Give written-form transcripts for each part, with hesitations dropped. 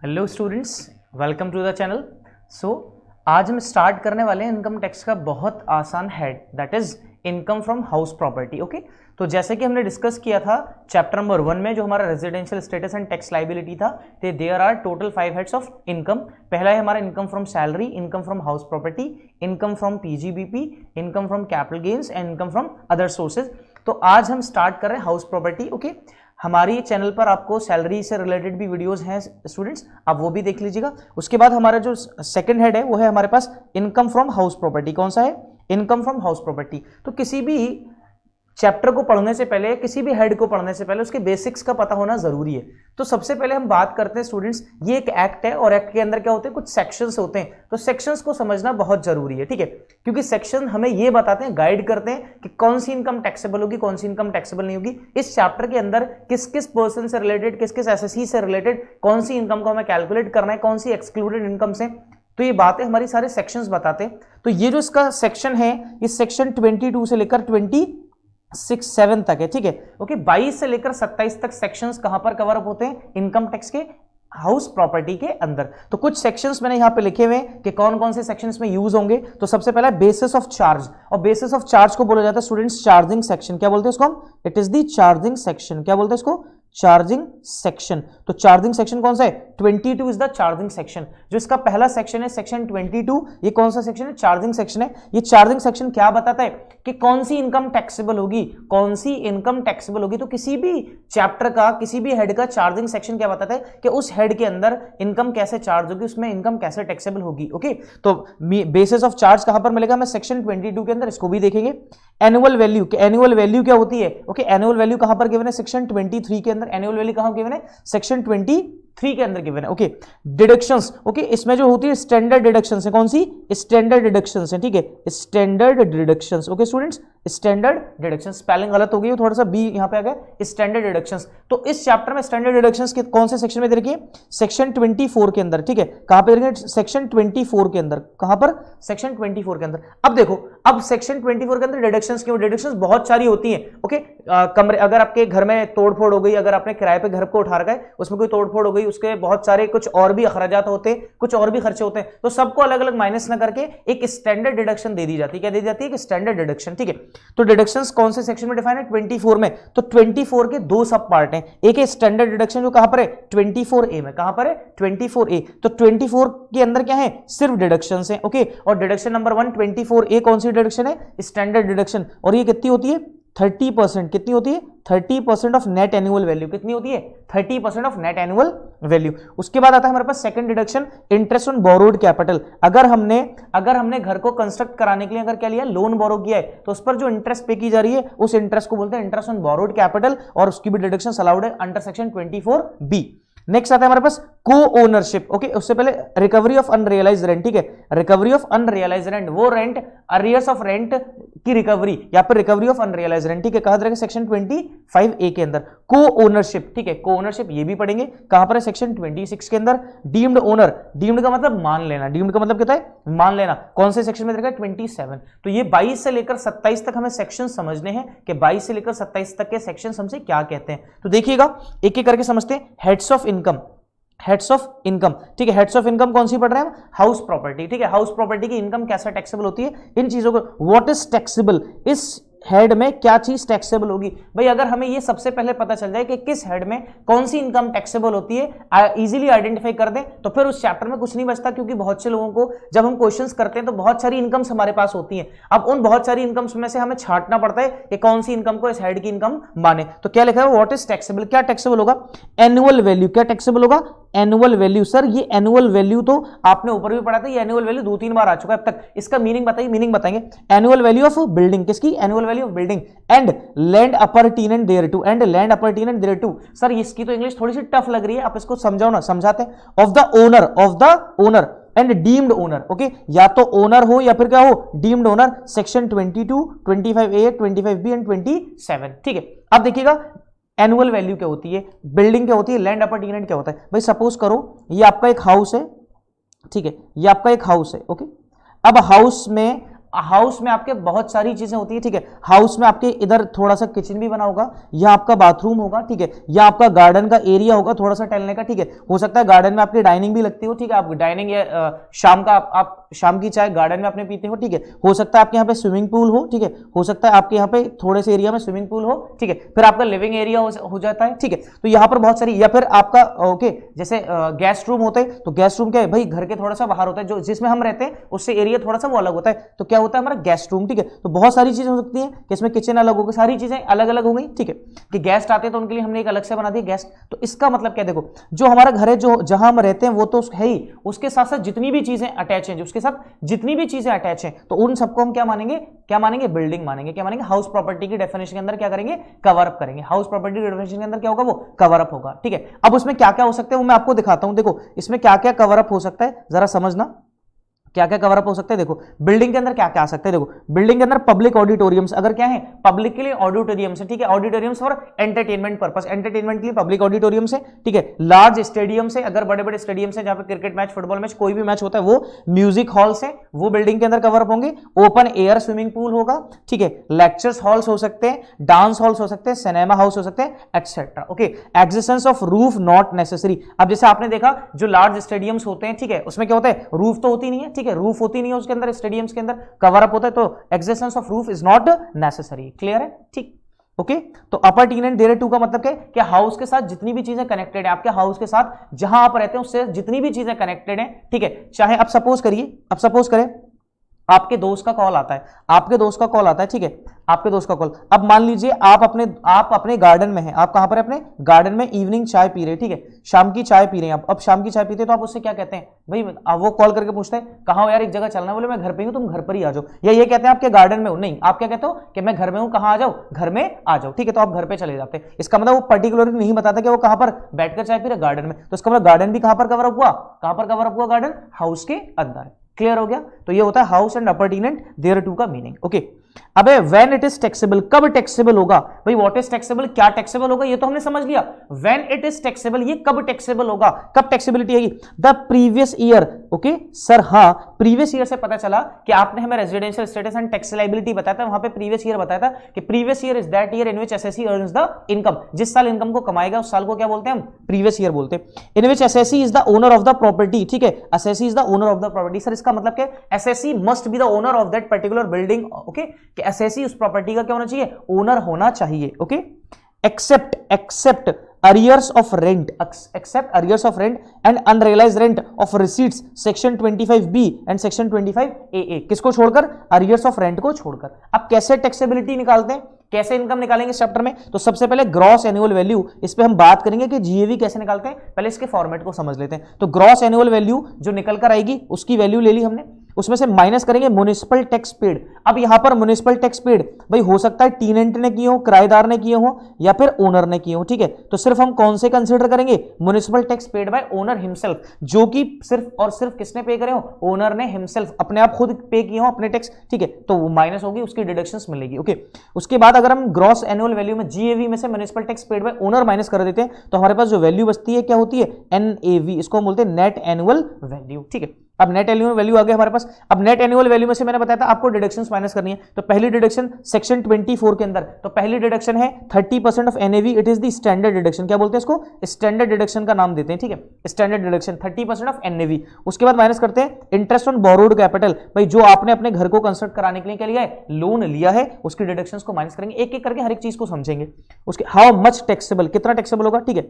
Hello students, welcome to the channel. So आज हम start करने वाले हैं इनकम टैक्स का बहुत आसान head, that is income from house property. Okay, तो जैसे कि हमने डिस्कस किया था चैप्टर नंबर 1 में, जो हमारा residential status and tax liability था, there are total 5 heads of income. पहला है हमारा income from salary, income from house property, income from PGBP, income from capital gains and income from other sources. तो आज हम स्टार्ट कर रहे हैं हाउस प्रॉपर्टी। ओके, हमारी चैनल पर आपको सैलरी से रिलेटेड भी वीडियोस हैं स्टूडेंट्स, आप वो भी देख लीजिएगा। उसके बाद हमारा जो सेकंड हेड है वो है हमारे पास इनकम फ्रॉम हाउस प्रॉपर्टी। कौन सा है? Income from house property. तो किसी भी चैप्टर को पढ़ने से पहले, किसी भी हेड को पढ़ने से पहले उसके बेसिक्स का पता होना जरूरी है। तो सबसे पहले हम बात करते हैं स्टूडेंट्स, ये एक एक्ट है और एक्ट के अंदर क्या होते हैं, कुछ सेक्शंस होते हैं। तो सेक्शंस को समझना बहुत जरूरी है, ठीक है, क्योंकि सेक्शन हमें ये बताते हैं, गाइड करते हैं कि कौन सी इनकम टैक्सेबल होगी, कौन सी इनकम टैक्सेबल नहीं होगी। इस चैप्टर के अंदर किस किस पर्सन से रिलेटेड, किस किस एसएससी से रिलेटेड कौन सी इनकम को हमें कैलकुलेट करना है, कौन सी एक्सक्लूडेड इनकम से, तो ये बातें हमारी सारे सेक्शंस बताते हैं। तो ये जो इसका सेक्शन है, इस सेक्शन 22 से लेकर 26-7 तक है, ठीक है। ओके, 22 से लेकर 27 तक सेक्शंस कहां पर कवर अप होते हैं? इनकम टैक्स के हाउस प्रॉपर्टी के अंदर। तो कुछ सेक्शंस मैंने यहां पे लिखे हुए हैं कि कौन कौन से सेक्शंस में यूज होंगे। तो सबसे पहला बेसिस ऑफ चार्ज, और बेसिस ऑफ चार्ज को बोला जाता है स्टूडेंट्स चार्जिंग सेक्शन। क्या बोलते हैं इसको हम? It is the charging section. क्या बोलते हैं इसको? Charging section. तो चार्जिंग सेक्शन कौन सा है? 22 इज द चार्जिंग सेक्शन। जो इसका पहला सेक्शन है सेक्शन 22, ये कौन सा सेक्शन है? चार्जिंग सेक्शन है। ये चार्जिंग सेक्शन क्या बताता है कि कौन सी इनकम टैक्सेबल होगी, कौन सी इनकम टैक्सेबल होगी। तो किसी भी चैप्टर का, किसी भी हेड का चार्जिंग सेक्शन क्या बताता है कि उस हेड के अंदर इनकम कैसे चार्ज होगी, उसमें इनकम कैसे टैक्सेबल होगी। ओके, तो बेसिस ऑफ चार्ज कहां पर मिलेगा? मैं सेक्शन 22 के अंदर इसको भी देखेंगे। एनुअल वैल्यू, एनुअल वैल्यू क्या होती है? ओके, एनुअल वैल्यू कहां पर गिवन है? सेक्शन 23 के अंदर। एनुअल वैल्यू कहां गिवन है? सेक्शन 23 के अंदर गिवन है। ओके, डिडक्शंस, ओके, इसमें जो होती है स्टैंडर्ड डिडक्शंस है। कौन सी? स्टैंडर्ड डिडक्शंस है, ठीक है, standard deductions. Okay students, standard deductions, spelling गलत हो गई, थोड़ा सा बी यहां पे आ गया, स्टैंडर्ड डिडक्शंस। तो इस चैप्टर में स्टैंडर्ड डिडक्शंस के कौन से सेक्शन में दे रखी है? सेक्शन 24 के अंदर, ठीक है। कहां पे देखेंगे? सेक्शन 24 के अंदर। कहां पर? सेक्शन 24 के अंदर। अब देखो, अब सेक्शन 24 के अंदर डिडक्शंस क्यों? डिडक्शंस बहुत सारी होती हैं। ओके, कमरे, अगर आपके घर में तोड़फोड़ हो गई, अगर आपने किराए पे घर को उठा रखा है, उसमें कोई तोड़फोड़ हो गई, उसके बहुत सारे कुछ और भी अखराजात होते हैं, कुछ और भी खर्चे होते हैं, तो सबको अलग अलग माइनस ना करके एक स्टैंडर्ड डिडक्शन दे दी जाती है। क्या दे दी जाती है? कि स्टैंडर्ड डिडक्शन, ठीक है। तो डिडक्शंस कौन से सेक्शन में डिफाइन है? 24 में। तो 24 के दो सब पार्ट हैं। एक है स्टैंडर्ड डिडक्शन, जो कहां पर है? 24A में। कहां पर है? 24A। तो 24 के अंदर क्या है? सिर्फ डिडक्शंस हैं। ओके, और डिडक्शन नंबर 1 24A कौन सी डिडक्शन है? Standard deduction. और ये कितनी होती है? 30%। कितनी होती है? 30% ऑफ नेट एनुअल वैल्यू। कितनी होती है? 30% ऑफ नेट एनुअल वैल्यू। उसके बाद आता है हमारे पास second deduction, interest on borrowed capital. अगर हमने घर को कंस्ट्रक्ट कराने के लिए अगर क्या लिया? लोन बोरो किया है, तो उस पर जो इंटरेस्ट पे की जा रही है, उस इंटरेस्ट को बोलते हैं इंटरेस्ट ऑन बोरोड कैपिटल, और उसकी भी डिडक्शन अलाउड है अंडर सेक्शन 24B। नेक्स्ट आता है हमारे पास को ओनरशिप। ओके, उससे पहले रिकवरी ऑफ अनरियलाइज्ड रेंट, ठीक है, रिकवरी ऑफ अनरियलाइज्ड रेंट, वो रेंट, अरियर्स ऑफ रेंट की रिकवरी, या फिर रिकवरी ऑफ अनरियलाइज्ड रेंट, ठीक है, कहां रहेगा? सेक्शन 25A के अंदर। को ओनरशिप, ठीक है, को ओनरशिप ये भी पढ़ेंगे, कहां पर है? सेक्शन 26 के अंदर। डीम्ड ओनर, डीम्ड का मतलब मान लेना, डीम्ड का मतलब क्या है? मान लेना। कौन से सेक्शन में रहेगा? 27। तो ये 22 से लेकर 27 तक हमें सेक्शन समझने हैं कि 22 से लेकर 27 तक के सेक्शन हमसे क्या कहते हैं। तो देखिएगा, एक एक करके समझते हैं। Heads of income, heads of income, ठीक है, हेड्स ऑफ इनकम कौन सी पढ़ रहे हैं हम? हाउस प्रॉपर्टी, ठीक है। हाउस प्रॉपर्टी की इनकम कैसे टैक्सेबल होती है, इन चीजों को, व्हाट इज टैक्सेबल, इस हेड में क्या चीज टैक्सेबल होगी। भाई अगर हमें ये सबसे पहले पता चल जाए कि किस हेड में कौन सी इनकम टैक्सेबल होती है, इजीली आइडेंटिफाई कर दें, तो फिर उस चैप्टर में कुछ नहीं बचता। क्योंकि बहुत से लोगों को जब हम क्वेश्चंस करते हैं तो बहुत सारी इनकम्स हमारे पास होती हैं। अब उन बहुत सारी इनकम्स में से हमें छांटना पड़ता है कि कौन सी इनकम को इस हेड की इनकम माने। तो क्या लिखा है? व्हाट इज टैक्सेबल, क्या टैक्सेबल होगा? Annual value. क्या टैक्सेबल होगा? Annual value. सर ये एनुअल वैल्यू तो आपने ऊपर भी पढ़ा था, ये एनुअल वैल्यू 2-3 बार आ चुका है अब तक। इसका मीनिंग बताइए, मीनिंग बताएंगे। एनुअल वैल्यू ऑफ बिल्डिंग, किसकी? Annual value of building, and land appurtenant thereto, and land appurtenant thereto. Sir इसकी तो इंग्लिश थोड़ी सी टफ लग रही है, आप इसको समझाओ ना। समझाते हैं। Of the owner and deemed owner. Okay, या तो ओनर हो या फिर क्या हो? Deemed owner. Section 22, 25A, 25B and 27, ठीक है। अब देखिएगा एनुअल वैल्यू क्या होती है, बिल्डिंग क्या होती है, लैंड अपॉर्टेनेंट क्या होता है। भाई सपोज करो ये आपका एक हाउस है, ठीक है, ये आपका एक हाउस है। ओके, अब हाउस में हाउस में आपके बहुत सारी चीजें होती है, ठीक है। हाउस में आपके इधर थोड़ा सा किचन भी बना होगा, यह आपका बाथरूम होगा, ठीक है, या आपका गार्डन का एरिया होगा थोड़ा सा टहलने का, ठीक है। हो सकता है गार्डन में आपकी डाइनिंग भी लगती हो, ठीक है, आप डाइनिंग या शाम का आप शाम की चाय गार्डन में अपने पीते हो, ठीक है। हो सकता है आपके यहाँ पे स्विमिंग पूल हो, ठीक है, हो सकता है आपके यहाँ पे थोड़े से एरिया में स्विमिंग पूल हो, ठीक है। फिर आपका लिविंग एरिया हो जाता है, ठीक है। तो यहाँ पर बहुत सारी, या फिर आपका ओके जैसे गेस्ट रूम होते हैं, तो गेस्ट रूम क्या है भाई, घर के थोड़ा सा बाहर होता है, जो जिसमें हम रहते हैं उससे एरिया थोड़ा सा वो अलग होता है, तो क्या होता है हमारा गेस्ट रूम, ठीक है। तो बहुत सारी चीजें हो सकती हैं कि इसमें किचन अलग होगा, सारी चीजें अलग अलग हो गई, ठीक है। कि गेस्ट आते हैं तो उनके लिए हमने एक अलग से बना दिया गेस्ट। तो इसका मतलब क्या, देखो जो हमारा घर है, जो जहां हम रहते हैं वो तो है ही, उसके साथ साथ जितनी भी चीजें अटैच हैं, उसके साथ जितनी भी चीजें अटैच हैं, तो उन सबको हम क्या मानेंगे बिल्डिंग मानेंगे, क्या मानेंगे हाउस प्रॉपर्टी की डेफिनेशन के अंदर क्या करेंगे, कवर अप करेंगे। हाउस प्रॉपर्टी की डेफिनेशन के अंदर क्या होगा, वो कवर अप होगा, ठीक है। अब उसमें क्या क्या हो सकते हैं वो मैं आपको दिखाता हूं। देखो इसमें क्या क्या कवर अप हो सकता है, जरा समझना क्या क्या कवर अप हो सकते हैं। देखो बिल्डिंग के अंदर क्या क्या आ सकते हैं, देखो बिल्डिंग के अंदर पब्लिक ऑडिटोरियम्स, अगर क्या है पब्लिक के लिए ऑडिटोरियम्स है, ठीक है, auditoriums for entertainment purpose, entertainment के लिए पब्लिक ऑडिटोरियम्स है, ठीक है। लार्ज स्टेडियम्स है, अगर बड़े बड़े स्टेडियम्स है जहां पे क्रिकेट मैच, फुटबॉल मैच, कोई भी मैच होता है, वो म्यूजिक हॉल्स है, वो बिल्डिंग के अंदर कवर अप होंगे। ओपन एयर स्विमिंग पूल होगा, ठीक है, लेक्चर्स हॉल्स हो सकते हैं, डांस हॉल्स हो सकते हैं, सिनेमा हाउस हो सकते हैं, etcetera, okay. Existence of roof not necessary, अब जैसे आपने देखा जो लार्ज स्टेडियम्स होते हैं, ठीक है, उसमें क्या होता है, रूफ तो होती नहीं है, ठीक है, रूफ होती नहीं है उसके अंदर, स्टेडियम्स के अंदर कवर अप होता है, तो existence of roof is not necessary, clear है, ठीक, ओके। तो अपर टीनेंट देयर टू का मतलब क्या है कि हाउस के साथ जितनी भी चीजें कनेक्टेड है, आपके हाउस के साथ जहां आप रहते हैं उससे जितनी भी चीजें कनेक्टेड है, ठीक है। चाहे अब सपोज करें आपके दोस्त का कॉल आता है, ठीक है, आपके दोस्त का कॉल। अब मान लीजिए आप अपने गार्डन में हैं, आप कहां पर अपने गार्डन में इवनिंग चाय पी रहे हैं, ठीक है, शाम की चाय पी रहे हैं। अब शाम की चाय पीते हैं तो आप उससे क्या कहते हैं भाई, अब वो कॉल करके पूछते हैं कहां हो यार, एक जगह चलना है, बोले मैं घर पे हूं, तुम घर पर ही आ जाओ, या ये कहते हैं आपके गार्डन में हो, नहीं आप क्या कहते हो कि मैं घर में हूं, कहां आ जाओ, घर में आ जाओ, ठीक है। तो आप घर पे चले जाते हैं, इसका मतलब वो पर्टिकुलरली नहीं बताता कि वो कहां पर बैठकर चाय पी रहे, गार्डन में, तो इसका मतलब गार्डन भी कहां पर कवर अप हुआ, गार्डन हाउस के अंदर, क्लियर हो गया। तो ये होता है house and appurtenant thereto का मीनिंग, ओके। अबे व्हेन इट इज टैक्सेबल, कब टैक्सेबल होगा भाई, व्हाट इज टैक्सेबल, क्या टैक्सेबल होगा, ये तो हमने समझ लिया। व्हेन इट इज टैक्सेबल, ये कब टैक्सेबल होगा, कब टैक्सेबिलिटी आएगी, the previous year, okay sir, हाँ प्रीवियस ईयर से पता चला कि आपने हमें residential status and tax liability बताया था, वहां पे प्रीवियस ईयर बताया था कि previous year is that year in which SSC earns the income, जिस साल इनकम को कमाएगा उस साल को क्या बोलते हैं हम, प्रीवियस ईयर बोलते हैं। In which assessee is the owner of the property, ठीक है, assessee is the owner of the property. Sir इसका मतलब क्या, assessee must be the owner of that particular building, okay, कि एसएससी उस प्रॉपर्टी का क्या होना चाहिए, ओनर होना चाहिए, okay. Except arrears of rent and unrealized rent of receipts section 25B and section 25AA, किसको छोड़कर, arrears of rent को छोड़कर। अब कैसे टैक्सेबिलिटी निकालते हैं, कैसे इनकम निकालेंगे इस चैप्टर में, तो सबसे पहले ग्रॉस एनुअल वैल्यू, इस पे हम बात करेंगे कि जीएवी कैसे निकालते हैं, पहले इसके फॉर्मेट को समझ लेते हैं। तो ग्रॉस एनुअल वैल्यू जो निकल कर आएगी उसकी वैल्यू ले ली हमने, उसमें से माइनस करेंगे म्युनिसिपल टैक्स पेड। अब यहां पर म्युनिसिपल टैक्स पेड भाई हो सकता है टीनेंट ने किए हो, किराएदार ने किए हो, या फिर ओनर ने किए हो, ठीक है। तो सिर्फ हम कौन से कंसीडर करेंगे, municipal tax paid bye owner himself, जो कि सिर्फ और सिर्फ किसने पे करे हो, ओनर ने हिमसेल्फ, अपने आप खुद पे किए हो अपने टैक्स, ठीक है। तो वो माइनस होगी, उसकी डिडक्शंस मिलेगी, ओके। उसके बाद अगर हम ग्रॉस एनुअल वैल्यू में जीएवी में से municipal tax paid bye owner minus कर देते हैं तो हमारे पास जो वैल्यू बचती है क्या होती है, एनएवी, इसको हम बोलते हैं नेट एनुअल वैल्यू, ठीक है। अब नेट एनुअल वैल्यू आ गया हमारे पास। अब नेट एनुअल वैल्यू में से मैंने बताया था आपको डिडक्शंस माइनस करनी है, तो पहली डिडक्शन सेक्शन 24 के अंदर, तो पहली डिडक्शन है 30% of NAV, it is the standard deduction, क्या बोलते हैं इसको, स्टैंडर्ड डिडक्शन का नाम देते हैं, ठीक है, स्टैंडर्ड डिडक्शन 30% ऑफ एनएवी। उसके बाद माइनस करते हैं इंटरेस्ट ऑन बोरोड कैपिटल, भाई जो आपने अपने घर को कंस्ट्रक्ट कराने के लिए क्या लिया है, लोन लिया है, उसकी डिडक्शंस को माइनस करेंगे, एक एक करके हर एक चीज को समझेंगे। उसके हाउ मच टैक्सेबल, कितना टैक्सेबल होगा, ठीक है,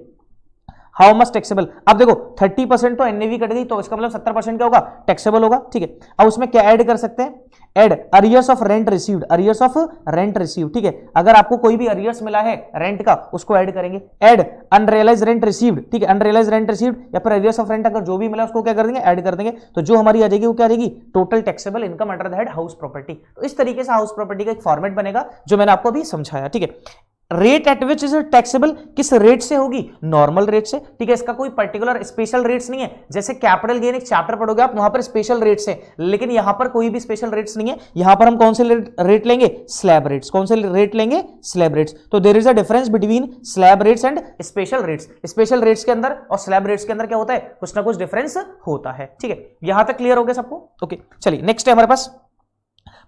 हाउ मच टैक्सेबल। अब देखो 30% तो एनएवी कट गई, तो इसका मतलब 70% क्या होगा, टैक्सेबल होगा, ठीक है। अब उसमें क्या ऐड कर सकते हैं, add arrears of rent received, arrears of rent received, ठीक है। अगर आपको कोई भी अरियर्स मिला है रेंट का, उसको ऐड करेंगे। ऐड अनरियलाइज रेंट रिसीव्ड, ठीक है, अनरियलाइज रेंट रिसीव्ड या फिर अरियर्स ऑफ रेंट अगर जो भी मिला उसको क्या कर देंगे, ऐड कर देंगे। तो जो हमारी आ जाएगी वो क्या आ जाएगी, total taxable income under the head house property. तो इस तरीके से हाउस प्रॉपर्टी का एक फॉर्मेट बनेगा जो मैंने आपको अभी समझाया, ठीक है। Rate at which is taxable, किस रेट से होगी, नॉर्मल रेट से, ठीक है। इसका कोई पर्टिकुलर स्पेशल रेट्स नहीं है, जैसे कैपिटल गेन एक चैप्टर पढ़ोगे आप, वहां पर स्पेशल रेट्स है, लेकिन यहां पर कोई भी स्पेशल रेट्स नहीं है। यहां पर हम कौन से रेट लेंगे, स्लैब रेट्स, कौन से रेट लेंगे, स्लैब रेट्स। तो there is a difference between slab rates and special rates. Special rates के अंदर और स्लैब रेट्स के अंदर क्या होता है, कुछ ना कुछ डिफरेंस होता है, ठीक है। यहां तक क्लियर हो गया सबको, ओके। चलिए नेक्स्ट है हमारे पास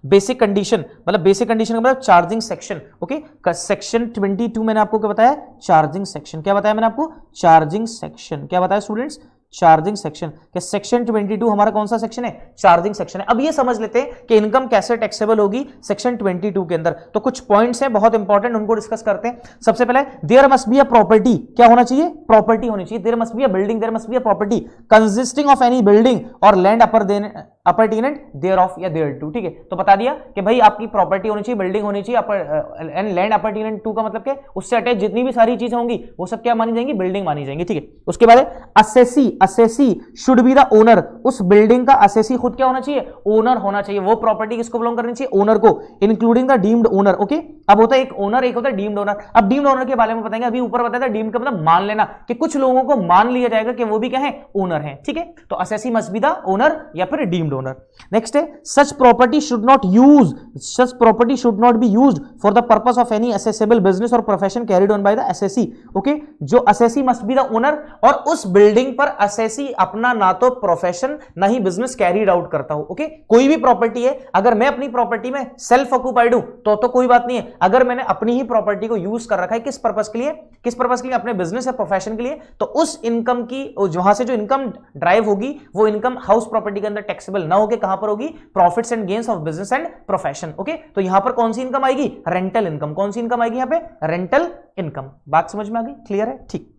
बेसिक कंडीशन मतलब बेसिक कंडीशन का मतलब चार्जिंग सेक्शन। ओके, सेक्शन 22 मैंने आपको क्या बताया, चार्जिंग सेक्शन। क्या बताया मैंने आपको, चार्जिंग सेक्शन। क्या बताया स्टूडेंट्स, चार्जिंग सेक्शन। क्या सेक्शन 22 हमारा कौन सा सेक्शन है, चार्जिंग सेक्शन है। अब ये समझ लेते हैं कि इनकम कैसे टैक्सेबल होगी सेक्शन 22 के अंदर। तो कुछ पॉइंट्स हैं बहुत इंपॉर्टेंट, उनको डिस्कस करते हैं। सबसे पहले there must be a property, क्या होना चाहिए, प्रॉपर्टी होनी चाहिए। There must be a building, there must be a property consisting of any building और लैंड अपरटेनेंट देयर ऑफ या देयर टू। ठीक है, तो बता दिया कि भाई आपकी प्रॉपर्टी होनी चाहिए, बिल्डिंग होनी चाहिए, एंड लैंड अपरटेनेंट टू का मतलब क्या, उससे अटैच जितनी भी सारी चीजें होंगी वो सब क्या मानी जाएंगी, बिल्डिंग मानी जाएंगी। ठीक है, उसके बाद assessee, assessee should be the owner, उस बिल्डिंग का असेसी खुद क्या होना चाहिए, ओनर होना चाहिए। वो प्रॉपर्टी किसको बिलोंग करनी चाहिए, ओनर को, including the deemed owner. Okay, अब होता है एक ओनर, एक होता है डीम्ड ओनर। अब डीम्ड ओनर के बारे में बताएंगे, अभी ऊपर बताया था डीम्ड का मतलब मान लेना, कि कुछ लोगों को मान लिया जाएगा कि वो भी क्या है, ओनर है। ठीक है, तो assessee must be the owner या फिर डीम्ड ओनर। नेक्स्ट है such property should not use, such property should not be used for the purpose of any assessable business और profession carried on by the assessee. Okay, जो assessee must be the owner, और उस building पर assessee अपना ना तो profession ना ही business carried out करता हो। ओके, कोई भी प्रॉपर्टी है, अगर मैं अपनी प्रॉपर्टी में सेल्फ ऑक्यूपाइड हूं तो कोई बात नहीं है। अगर मैंने अपनी ही प्रॉपर्टी को यूज कर रखा है किस पर्पस के लिए, किस पर्पस के लिए, अपने बिजनेस या प्रोफेशन के लिए, तो उस इनकम की वहां से जो इनकम ड्राइव होगी वो इनकम हाउस प्रॉपर्टी के अंदर टैक्सेबल ना होकर कहां पर होगी, profits and gains of business and profession. Okay, तो यहां पर कौन सी इनकम आएगी, रेंटल इनकम। कौन सी इनकम आएगी यहां पे, रेंटल इनकम। बात समझ में आ गई, क्लियर है, ठीक।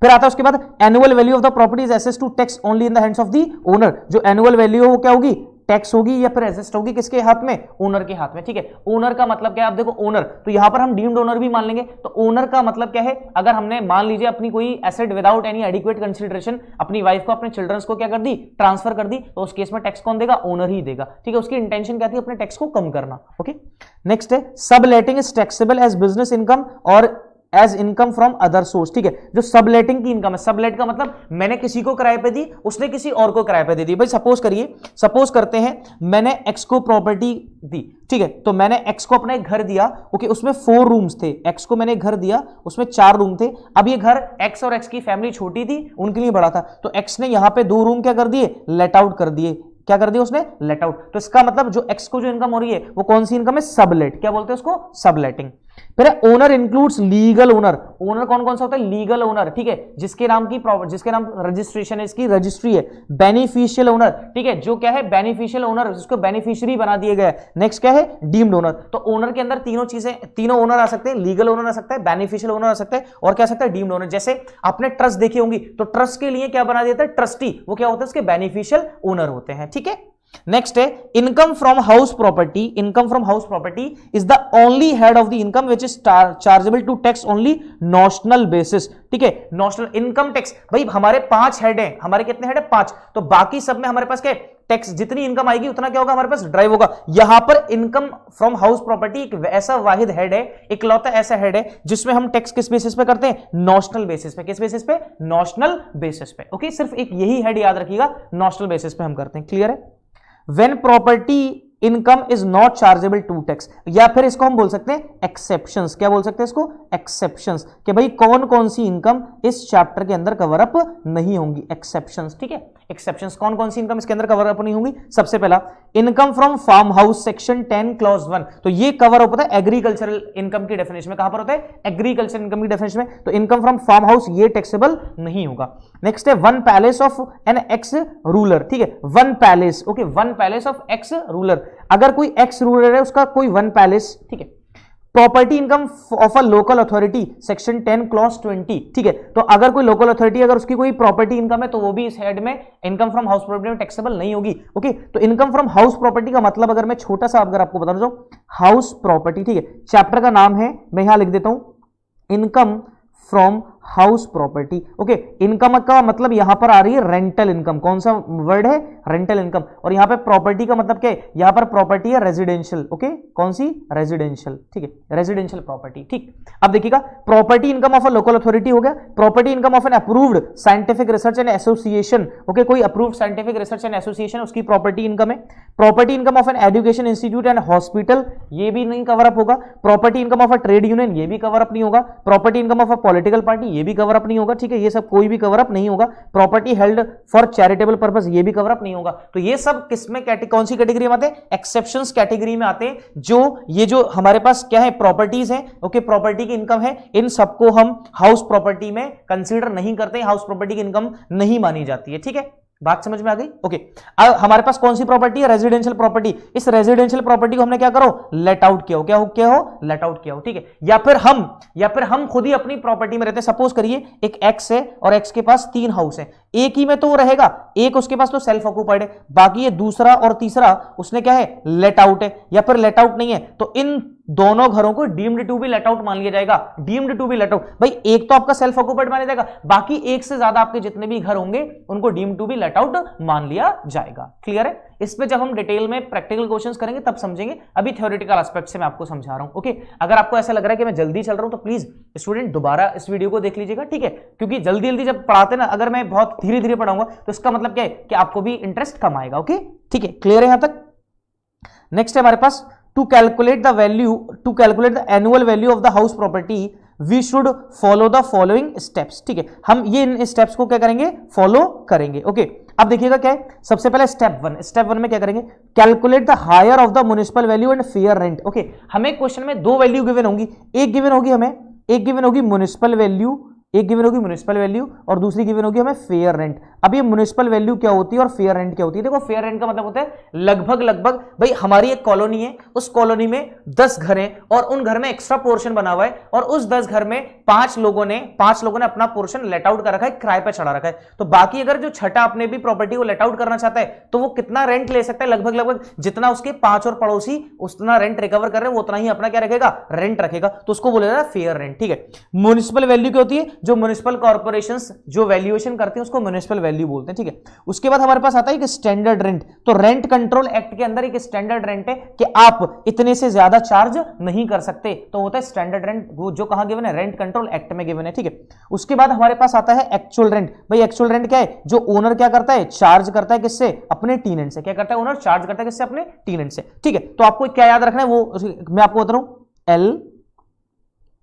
फिर आता है उसके बाद annual value of the property is assessed to tax only in the hands of the owner. जो एनुअल वैल्यू है वो क्या होगी, टैक्स होगी या फिर असेस्ट होगी किसके हाथ में, ओनर के हाथ में। ठीक है, ओनर का मतलब क्या है, अब देखो ओनर, तो यहां पर हम डीम्ड ओनर भी मान लेंगे। तो ओनर का मतलब क्या है, अगर हमने मान लीजिए अपनी कोई asset without any adequate consideration अपनी वाइफ को, अपने चिल्ड्रंस को क्या कर दी, ट्रांसफर कर दी, तो उस केस में टैक्स कौन देगा, ओनर ही देगा। ठीक है, उसकी इंटेंशन क्या थी, अपने टैक्स को कम करना। ओके, नेक्स्ट है subletting is taxable as business income और as income from other source. ठीक है, जो सबलेटिंग की इनकम है, सबलेट का मतलब मैंने किसी को किराए पे दी, उसने किसी और को किराए पे दे दी। भाई सपोज करिए, सपोज करते हैं मैंने एक्स को प्रॉपर्टी दी। ठीक है, तो मैंने एक्स को अपना एक घर दिया। ओके, उसमें 4 रूम्स थे, एक्स को मैंने एक घर दिया, उसमें 4 रूम थे। अब ये घर एक्स और एक्स की फैमिली छोटी थी, उनके लिए बड़ा था, तो एक्स ने यहां पे 2 रूम क्या कर दिए, लेट आउट कर दिए। क्या कर दिया उसने, लेट आउट। तो इसका मतलब जो एक्स को जो इनकम हो रही है वो कौन सी इनकम है, सबलेट। क्या बोलते हैं उसको, सबलेटिंग। फिर owner includes legal owner. Owner कौन कौन सा होता है, लीगल ओनर। ठीक है, जिसके नाम की जिसके नाम रजिस्ट्रेशन है, इसकी रजिस्ट्री है। बेनिफिशियल ओनर, ठीक है, जो क्या है, बेनिफिशियल ओनर, जिसको बेनिफिशियरी बना दिया गया है। नेक्स्ट क्या है, डीम्ड ओनर। तो ओनर के अंदर तीनों चीजें, तीनों ओनर आ सकते हैं, लीगल ओनर आ सकता है, बेनिफिशियल ओनर आ सकता है, और क्या आ सकता है, डीम्ड ओनर। जैसे आपने ट्रस्ट देखी होंगी, तो ट्रस्ट के लिए क्या बना देता है, ट्रस्टी, वो क्या होता है, उसके बेनिफिशियल ओनर होते हैं। ठीक है, नेक्स्ट है income from house property. Income from house property is the only head of the income which is chargeable to tax only notional basis. ठीक है, नॉशनल इनकम टैक्स, भाई हमारे 5 हेड हैं, हमारे कितने हेड है, 5, तो बाकी सब में हमारे पास क्या टैक्स, जितनी इनकम आएगी उतना क्या होगा हमारे पास, ड्राइव होगा। यहां पर इनकम फ्रॉम हाउस प्रॉपर्टी एक ऐसा वाहिद हेड है, इकलौता ऐसा हेड है जिसमें हम टैक्स किस बेसिस पे करते हैं, नॉशनल बेसिस पे। किस बेसिस पे, नॉशनल बेसिस पे। ओके, सिर्फ एक यही हेड याद रखिएगा, नॉशनल बेसिस पे हम करते हैं। क्लियर है, when property income is not chargeable to tax, या फिर इसको हम बोल सकते हैं एक्सेप्शंस। क्या बोल सकते हैं इसको, एक्सेप्शंस, कि भाई कौन कौन सी इनकम इस चैप्टर के अंदर कवर अप नहीं होंगी, एक्सेप्शंस। ठीक है, एक्सेप्शंस, कौन कौन सी इनकम इसके अंदर कवर अप नहीं होंगी। सबसे पहला income from farm house, section 10 clause 1, तो ये कवर अप होता है एग्रीकल्चरल इनकम की डेफिनेशन में। कहां पर होता है, एग्रीकल्चर इनकम की डेफिनेशन में। तो इनकम फ्रॉम फार्म हाउस ये टैक्सेबल नहीं होगा। नेक्स्ट है one palace of an ex ruler. ठीक है, one palace, okay, one palace of ex ruler, अगर कोई एक्स रूलर है उसका कोई वन पैलेस। ठीक है, property income of a local authority, section 10 clause 20। ठीक है, तो अगर कोई लोकल अथॉरिटी, अगर उसकी कोई प्रॉपर्टी इनकम है तो वो भी इस हेड में इनकम फ्रॉम हाउस प्रॉपर्टी में टैक्सेबल नहीं होगी। ओके, तो इनकम फ्रॉम हाउस प्रॉपर्टी का मतलब अगर मैं छोटा सा अगर आपको बता दूं, हाउस प्रॉपर्टी, ठीक है, चैप्टर का नाम है, मैं यहां लिख देता हूं income from house property. Okay, income का मतलब यहां पर आ रही है रेंटल इनकम। कौन सा वर्ड है, रेंटल इनकम। और यहां पे प्रॉपर्टी का मतलब क्या है, यहां पर प्रॉपर्टी है रेजिडेंशियल। ओके, कौन सी, रेजिडेंशियल। ठीक है, रेजिडेंशियल प्रॉपर्टी। ठीक, अब देखिएगा, property income of a local authority हो गया, property income of an approved scientific research and association. Okay, कोई approved scientific research and association, उसकी प्रॉपर्टी इनकम है। Property income of an education institute and hospital, ये भी नहीं cover up होगा। Property income of a trade union, ये भी cover up नहीं होगा। Property income of a political party, ये भी कवर अप नहीं होगा, ठीक है, ये सब कोई भी कवर अप नहीं होगा। Property held for charitable purpose, ये भी कवर अप नहीं होगा। तो ये सब किसमें कौन सी कैटेगरी में आते हैं? एक्सेप्शंस कैटेगरी में आते हैं। ये जो हमारे पास क्या है, प्रॉपर्टीज है, ओके, प्रॉपर्टी की इनकम है, इन सबको हम हाउस प्रॉपर्टी में कंसीडर नहीं करते, हाउस प्रॉपर्टी की इनकम नहीं मानी जाती है, ठीक है, बात समझ में आ गई? ओके, अब हमारे पास कौन सी प्रॉपर्टी है? Residential property. इस रेजिडेंशियल प्रॉपर्टी को हमने क्या करो? लेट आउट किया हो। क्या हो? लेट आउट किया हो, ठीक है। या फिर हम खुद ही अपनी प्रॉपर्टी में रहते हैं। सपोज करिए एक एक्स है और एक्स के पास 3 हाउस है, एक ही में तो वो रहेगा, एक उसके पास तो सेल्फ ऑक्यूपाइड है, बाकी ये दूसरा और तीसरा उसने क्या है? लेट आउट है, या फिर लेट आउट नहीं है, तो इन दोनों घरों को deemed to be let out मान लिया जाएगा। Deemed to be let out, भाई एक तो आपका सेल्फ ऑक्यूपाइड माना जाएगा, बाकी एक से ज्यादा आपके जितने भी घर होंगे उनको deemed to be let out मान लिया जाएगा। क्लियर है? इस पे जब हम डिटेल में प्रैक्टिकल क्वेश्चंस करेंगे तब समझेंगे, अभी थ्योरेटिकल एस्पेक्ट से मैं आपको समझा रहा हूं। ओके, अगर आपको ऐसा लग रहा है कि मैं जल्दी चल रहा हूं तो प्लीज स्टूडेंट दोबारा इस वीडियो को देख लीजिएगा, ठीक है, क्योंकि जल्दी जल्दी जब पढ़ाते ना, अगर मैं बहुत धीरे धीरे पढ़ाऊंगा तो इसका मतलब क्या है कि आपको भी इंटरेस्ट कम आएगा। ओके, ठीक है, क्लियर है यहां तक? नेक्स्ट है हमारे पास to calculate the annual value of the house property we should follow the following steps, ठीक है, हम ये इन स्टेप्स को क्या करेंगे? फॉलो करेंगे। ओके, अब देखिएगा क्या है, सबसे पहले स्टेप वन में क्या करेंगे? Calculate the higher of the municipal value and fair rent. Okay, हमें क्वेश्चन में 2 वैल्यू गिवन होंगी, एक गिवन होगी म्युनिसिपल वैल्यू और दूसरी गिवन होगी हमें फेयर रेंट। अब ये म्युनिसिपल वैल्यू क्या होती है और फेयर रेंट क्या होती है? देखो, फेयर रेंट का मतलब होता है लगभग भाई हमारी एक कॉलोनी है, उस कॉलोनी में 10 घर हैं और उन घर में एक्स्ट्रा पोर्शन बना हुआ है और उस 10 घर में 5 लोगों ने अपना पोर्शन लेट आउट कर रखा है, किराए पे चढ़ा रखा है। तो बाकी अगर जो छठा अपने भी प्रॉपर्टी को लेट आउट करना चाहता है तो वो कितना रेंट ले सकता है? लगभग जितना उसके 5 और पड़ोसी उतना रेंट रिकवर कर रहे हैं वो उतना ही अपना क्या रखेगा? रेंट रखेगा, तो उसको बोलेगा फेयर रेंट, ठीक है। म्युनिसिपल वैल्यू क्या होती है? जो म्युनिसिपल कॉर्पोरेशंस जो वैल्यूएशन करते हैं उसको म्युनिसिपल वैल्यू बोलते हैं, ठीक है। उसके बाद हमारे पास आता है एक स्टैंडर्ड रेंट। तो रेंट कंट्रोल एक्ट के अंदर एक स्टैंडर्ड रेंट है कि आप इतने से ज्यादा चार्ज नहीं कर सकते, तो होता है स्टैंडर्ड रेंट, जो कहां गिवन है? रेंट कंट्रोल एक्ट में गिवन है, ठीक है। उसके बाद हमारे पास आता है एक्चुअल रेंट। भाई एक्चुअल रेंट क्या है? जो ओनर क्या करता है? चार्ज करता है किससे? अपने टेनेंट से। क्या करता है ओनर? चार्ज करता है किससे? अपने टेनेंट से, ठीक है। तो आपको क्या याद रखना है वो मैं आपको बता रहा हूं, एल,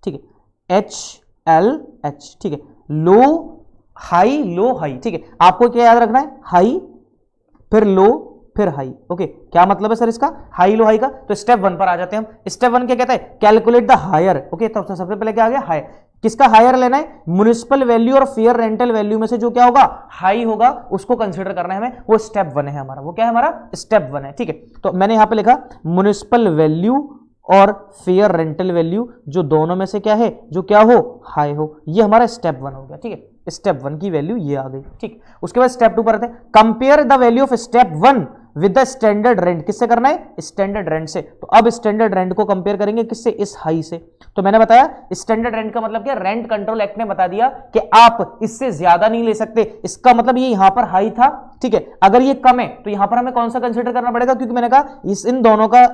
ठीक है, एच एल एच, ठीक है, लो हाई, ठीक है। आपको क्या याद रखना है? हाई फिर लो फिर हाई। ओके, क्या मतलब है सर इसका? हाई लो हाई का। तो स्टेप 1 पर आ जाते हैं हम। स्टेप 1 क्या कहता है? Calculate the higher. ओके, तो सबसे पहले क्या आ गया? हायर। किसका हायर लेना है? म्युनिसिपल वैल्यू और फेयर रेंटल वैल्यू में से जो क्या होगा? हाई होगा, उसको कंसीडर करना है हमें। वो स्टेप 1 है हमारा। वो क्या है हमारा? स्टेप 1 है, ठीक है। तो मैंने यहां पे लिखा म्युनिसिपल वैल्यू और फेयर रेंटल वैल्यू, जो दोनों में से क्या है? जो क्या हो? हाई हो। ये हमारा स्टेप 1 हो गया, ठीक है। स्टेप 1 की वैल्यू ये आ गई, ठीक। उसके बाद स्टेप 2 पर आते हैं। Compare the value of step 1 with the standard rent. किससे करना है? स्टैंडर्ड रेंट से। तो अब स्टैंडर्ड रेंट को कंपेयर करेंगे किससे? इस हाई से। तो मैंने बताया स्टैंडर्ड रेंट का मतलब क्या? रेंट कंट्रोल एक्ट ने बता दिया कि आप इससे ज्यादा नहीं ले सकते। इसका मतलब ये यहां पर हाई था, ठीक है। अगर ये कम है तो यहां पर हमें कौन सा कंसीडर करना पड़ेगा? क्योंकि मैंने कहा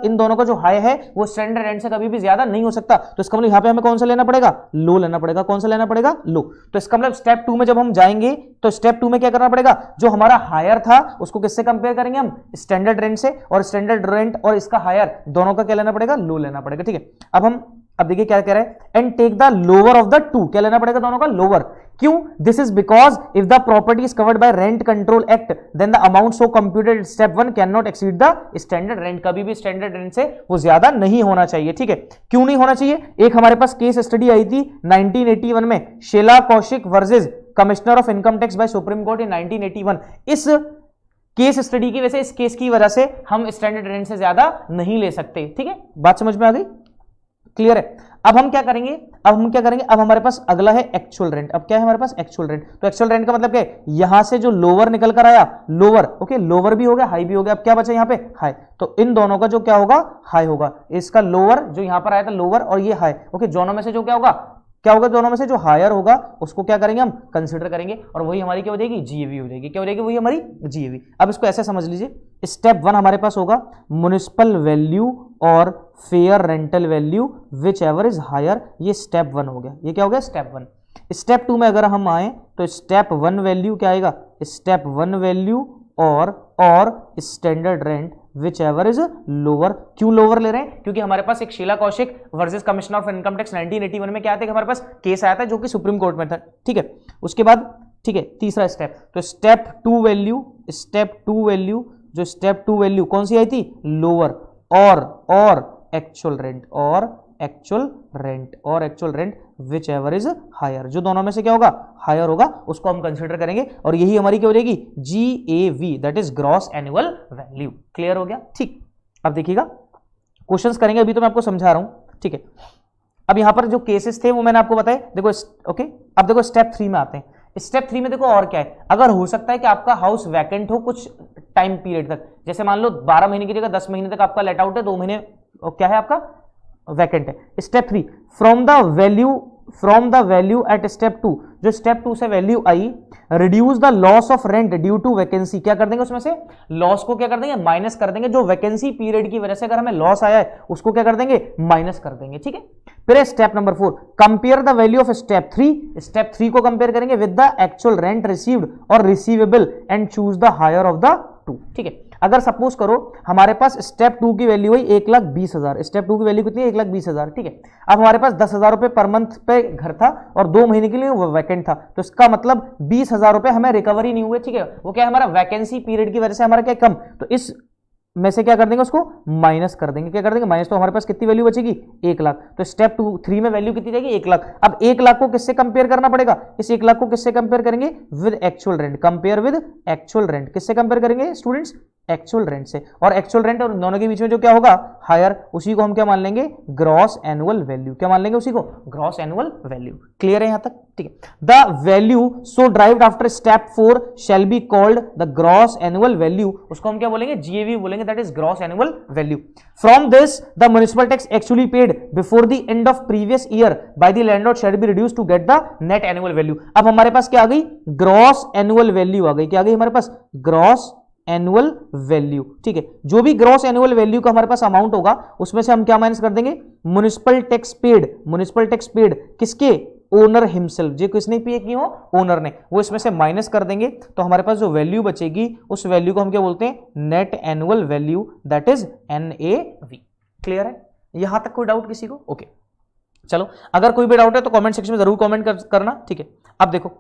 इन दोनों का जो हाई है वो स्टैंडर्ड रेंट से कभी भी ज्यादा नहीं हो सकता। तो इसका मतलब यहां पे हमें कौन सा लेना पड़ेगा? लो लेना पड़ेगा। कौन सा लेना पड़ेगा? लो। तो इसका मतलब स्टेप 2 में जब हम जाएंगे तो स्टेप 2 में क्या करना पड़ेगा? जो हमारा हायर था उसको किससे कंपेयर करेंगे हम? स्टैंडर्ड रेंट से। और स्टैंडर्ड रेंट और इसका हायर दोनों का क्या लेना पड़ेगा? लो लेना पड़ेगा, ठीक है। अब देखिए क्या कह रहा है? And take the lower of the two. क्या लेना पड़ेगा? दोनों का लोअर। क्यों? This is because if the property is covered by rent control act then the amount so computed step 1 can not exceed the standard rent. कभी भी standard rent से वो ज्यादा नहीं होना चाहिए, ठीक है। क्यों नहीं होना चाहिए? एक हमारे पास केस स्टडी आई थी 1981 में, Sheela Kaushik versus commissioner of income tax by supreme court in 1981। इस केस स्टडी की वजह से, इस केस की वजह से हम स्टैंडर्ड रेंट से ज्यादा नहीं ले सकते, ठीक है। बात समझ में आ गई? क्लियर है? अब हम क्या करेंगे? अब हमारे पास अगला है एक्चुअल रेंट। अब क्या है हमारे पास? Actual rent. तो एक्चुअल रेंट का मतलब क्या है? यहां से जो लोअर निकल कर आया, लोअर, ओके, लोअर भी हो गया, हाई भी हो गया। अब क्या बचा यहां पे? हाई। तो इन दोनों का जो क्या होगा? हाई होगा। इसका लोअर जो यहां पर आया था लोअर और ये हाई, ओके, दोनों में से जो क्या होगा? दोनों में से जो हायर होगा उसको क्या करेंगे हम? कंसीडर करेंगे और वही हमारी क्या हो जाएगी? जीएवी हो जाएगी। क्या हो जाएगी? वही हमारी जीएवी। अब इसको ऐसे समझ लीजिए, स्टेप 1 हमारे पास होगा म्युनिसिपल वैल्यू और fair rental value whichever is higher. ये स्टेप 1 हो गया। ये क्या हो गया? स्टेप 1। स्टेप 2 में अगर हम आए तो स्टेप 1 वैल्यू क्या आएगा? स्टेप 1 वैल्यू और standard rent whichever is lower. क्यों लोअर ले रहे हैं? क्योंकि हमारे पास एक Sheela Kaushik versus commissioner of income tax 1981 में क्या आता है कि हमारे पास केस आया था जो कि सुप्रीम कोर्ट में था, ठीक है। उसके बाद ठीक है तीसरा स्टेप, तो स्टेप टू वैल्यू जो स्टेप टू वैल्यू कौन सी आई थी? लोअर और actual rent whichever is higher, जो दोनों में से क्या होगा? हायर होगा, उसको हम कंसिडर करेंगे और यही हमारी क्या हो जाएगी? GAV, that is gross annual value. Clear हो गया? ठीक। अब देखिएगा क्वेश्चंस करेंगे, अभी तो मैं आपको समझा रहा हूं, ठीक है। अब यहां पर जो केसेस थे वो मैंने आपको बताए, देखो ओके। अब देखो स्टेप 3 में आते हैं। स्टेप 3 में देखो और क्या है, अगर हो सकता है कि आपका हाउस वैकेंट हो कुछ टाइम पीरियड तक, जैसे मान लो 12 महीने की जगह 10 महीने तक आपका लेट आउट है, 2 महीने क्या है आपका? वैकेंट है। Step 3, from the value at step 2, जो स्टेप 2 से वैल्यू आई, reduce the loss of rent due to vacancy, क्या कर देंगे उसमें से? लॉस को क्या कर देंगे? माइनस कर देंगे। जो वैकेंसी पीरियड की वजह से अगर हमें लॉस आया है उसको क्या कर देंगे? माइनस कर देंगे, ठीक है। फिर step number 4, compare the value of step 3, step 3 को कंपेयर करेंगे with the actual rent received और receivable and choose the higher of the two, ठीक है। अगर सपोज करो हमारे पास स्टेप 2 की वैल्यू हुई 1,20,000, स्टेप 2 की वैल्यू कितनी है? 1,20,000, ठीक है। अब हमारे पास 10,000 रुपए पर मंथ पे घर था और 2 महीने के लिए वो वैकेंट था, तो इसका मतलब 20,000 रुपए हमें रिकवरी नहीं हुए, ठीक है। वो क्या है? हमारा वैकेंसी पीरियड की वजह से हमारा क्या कम, तो इस में से क्या कर देंगे? उसको माइनस कर देंगे। क्या कर देंगे? माइनस। तो हमारे पास कितनी वैल्यू बचेगी? 1 लाख। तो स्टेप 3 में वैल्यू कितनी जाएगी? 1 लाख। अब 1 लाख को किससे कंपेयर करना पड़ेगा? इस 1 लाख को किससे कंपेयर करेंगे? With actual rent. Compare with actual rent, किससे कंपेयर करेंगे स्टूडेंट्स? एक्चुअल रेंट से। और एक्चुअल रेंट और दोनों के बीच में जो क्या होगा? हायर, उसी को हम क्या मान लेंगे? Gross annual value. क्या मान लेंगे उसी को? Gross annual value. क्लियर है यहां तक? ठीक है। The value so derived after step 4 shall be called the gross annual value, उसको हम क्या बोलेंगे? GAV बोलेंगे, that is gross annual value. From this the municipal tax actually paid before the end of previous year by the landlord shall be reduced to get the net annual value. अब हमारे पास क्या आ गई? Gross annual value आ गई। क्या आ गई हमारे पास? Gross annual value, ठीक है। जो भी ग्रॉस एनुअल वैल्यू का हमारे पास अमाउंट होगा उसमें से हम क्या माइनस कर देंगे? म्युनिसिपल टैक्स पेड किसके? Owner himself. जो किसने पे की हो? ओनर ने। वो इसमें से माइनस कर देंगे तो हमारे पास जो वैल्यू बचेगी उस वैल्यू को हम क्या बोलते हैं? Net annual value, that is NAV। Clear है? यहां तक कोई डाउट किसी को? ओके चलो, अगर कोई भी डाउट है तो कमेंट सेक्शन में जरूर कमेंट करना, ठीक है। अब देखो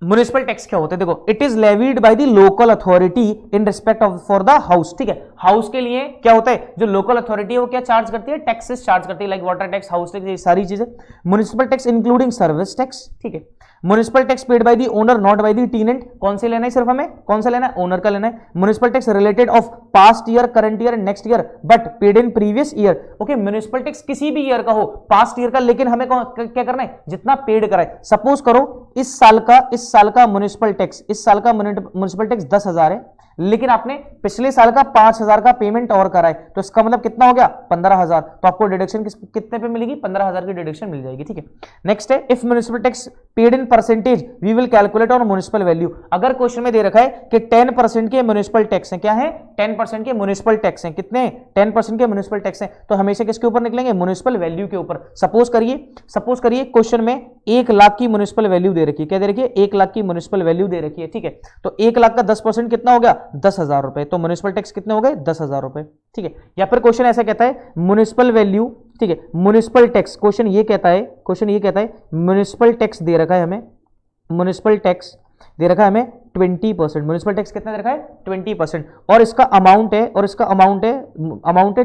म्युनिसिपल टैक्स क्या होते हैं, देखो it is levied by the local authority in respect of for the house, ठीक है। हाउस के लिए क्या होता है? जो लोकल अथॉरिटी है वो क्या चार्ज करती है? टैक्सेस चार्ज करती है, like water tax, house tax, ये सारी चीजें। Municipal tax including service tax, ठीक है। Municipal tax paid by the owner not by the tenant, कौन से लेना है? सिर्फ हमें कौन सा लेना है? ओनर का लेना है। Municipal tax related of past year, current year, next year but paid in previous year, okay. Municipal tax किसी भी ईयर का हो, पास्ट ईयर का, लेकिन हमें क्या करना है? जितना पेड करा है। सपोज करो इस साल का म्युनिसिपल टैक्स, इस साल का म्युनिसिपल टैक्स 10,000 है, लेकिन आपने पिछले साल का 5,000 का पेमेंट और करा है, तो इसका मतलब कितना हो गया? 15,000। तो आपको डिडक्शन कितने पे मिलेगी? 15,000 की डिडक्शन मिल जाएगी, ठीक है। नेक्स्ट है, if municipal tax paid in percentage we will calculate on municipal value. अगर क्वेश्चन में दे रखा है कि 10% के म्युनिसिपल टैक्स हैं, क्या है? 10% के म्युनिसिपल टैक्स हैं। कितने? 10% के म्युनिसिपल टैक्स हैं, तो हमेशा किसके ऊपर निकलेंगे? म्युनिसिपल वैल्यू के ऊपर। सपोज करिए क्वेश्चन में 1 लाख की म्युनिसिपल वैल्यू दे रखी है। क्या दे रखी है? 1 लाख की म्युनिसिपल वैल्यू दे रखी है, ठीक है। तो 1 लाख का 10% कितना हो गया? 10,000 रुपए। तो म्युनिसिपल टैक्स कितने हो गए? 10,000 रुपए, ठीक है। या फिर क्वेश्चन ऐसा कहता है म्युनिसिपल वैल्यू, ठीक है, म्युनिसिपल टैक्स, क्वेश्चन ये कहता है म्युनिसिपल टैक्स दे रखा है हमें, म्युनिसिपल टैक्स दे रखा है हमें 20%। म्युनिसिपल टैक्स कितना दे रखा है? 20%। और इसका अमाउंट है